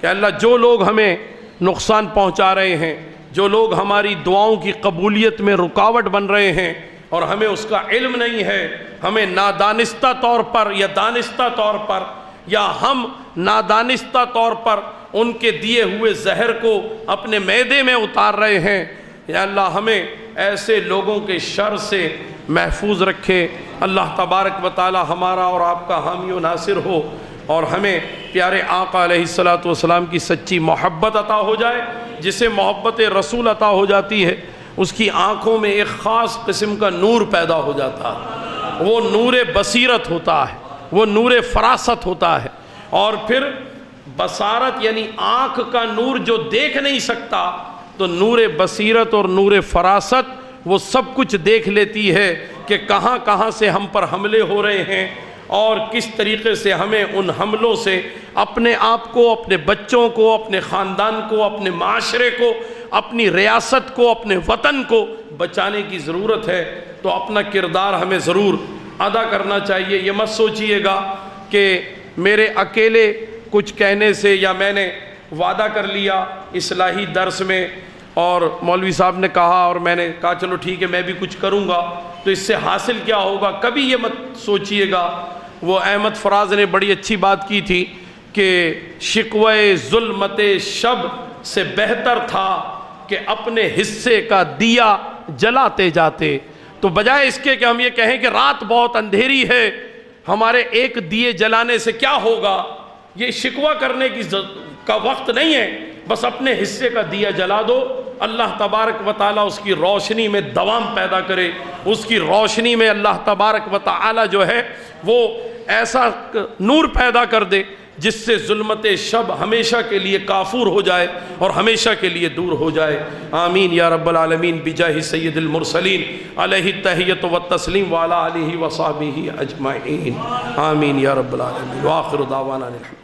کہ اللہ، جو لوگ ہمیں نقصان پہنچا رہے ہیں، جو لوگ ہماری دعاؤں کی قبولیت میں رکاوٹ بن رہے ہیں اور ہمیں اس کا علم نہیں ہے، ہمیں نادانستہ طور پر یا دانستہ طور پر، یا ہم نادانستہ طور پر ان کے دیے ہوئے زہر کو اپنے معدے میں اتار رہے ہیں، یا اللہ ہمیں ایسے لوگوں کے شر سے محفوظ رکھے۔ اللہ تبارک و تعالی ہمارا اور آپ کا حامی و ناصر ہو، اور ہمیں پیارے آقا علیہ الصلوۃ والسلام کی سچی محبت عطا ہو جائے۔ جسے محبت رسول عطا ہو جاتی ہے اس کی آنکھوں میں ایک خاص قسم کا نور پیدا ہو جاتا ہے، وہ نور بصیرت ہوتا ہے، وہ نور فراست ہوتا ہے۔ اور پھر بصارت یعنی آنکھ کا نور جو دیکھ نہیں سکتا، تو نور بصیرت اور نور فراست وہ سب کچھ دیکھ لیتی ہے کہ کہاں کہاں سے ہم پر حملے ہو رہے ہیں، اور کس طریقے سے ہمیں ان حملوں سے اپنے آپ کو، اپنے بچوں کو، اپنے خاندان کو، اپنے معاشرے کو، اپنی ریاست کو، اپنے وطن کو بچانے کی ضرورت ہے۔ تو اپنا کردار ہمیں ضرور ادا کرنا چاہیے۔ یہ مت سوچئے گا کہ میرے اکیلے کچھ کہنے سے، یا میں نے وعدہ کر لیا اصلاحی درس میں اور مولوی صاحب نے کہا اور میں نے کہا چلو ٹھیک ہے میں بھی کچھ کروں گا تو اس سے حاصل کیا ہوگا، کبھی یہ مت سوچئے گا۔ وہ احمد فراز نے بڑی اچھی بات کی تھی کہ شکوے ظلمت شب سے بہتر تھا کہ اپنے حصے کا دیا جلاتے جاتے۔ تو بجائے اس کے کہ ہم یہ کہیں کہ رات بہت اندھیری ہے، ہمارے ایک دیے جلانے سے کیا ہوگا، یہ شکوہ کرنے کا وقت نہیں ہے۔ بس اپنے حصے کا دیا جلا دو، اللہ تبارک و تعالیٰ اس کی روشنی میں دوام پیدا کرے، اس کی روشنی میں اللہ تبارک و تعالیٰ جو ہے وہ ایسا نور پیدا کر دے جس سے ظلمت شب ہمیشہ کے لیے کافور ہو جائے اور ہمیشہ کے لیے دور ہو جائے۔ آمین یا رب العالمین بجاہ سید المرسلین علیہ التحیۃ والتسلیم وعلی آلہ وصحبہ اجمعین، آمین یا رب العالمین، وآخر دعوانا الحمد۔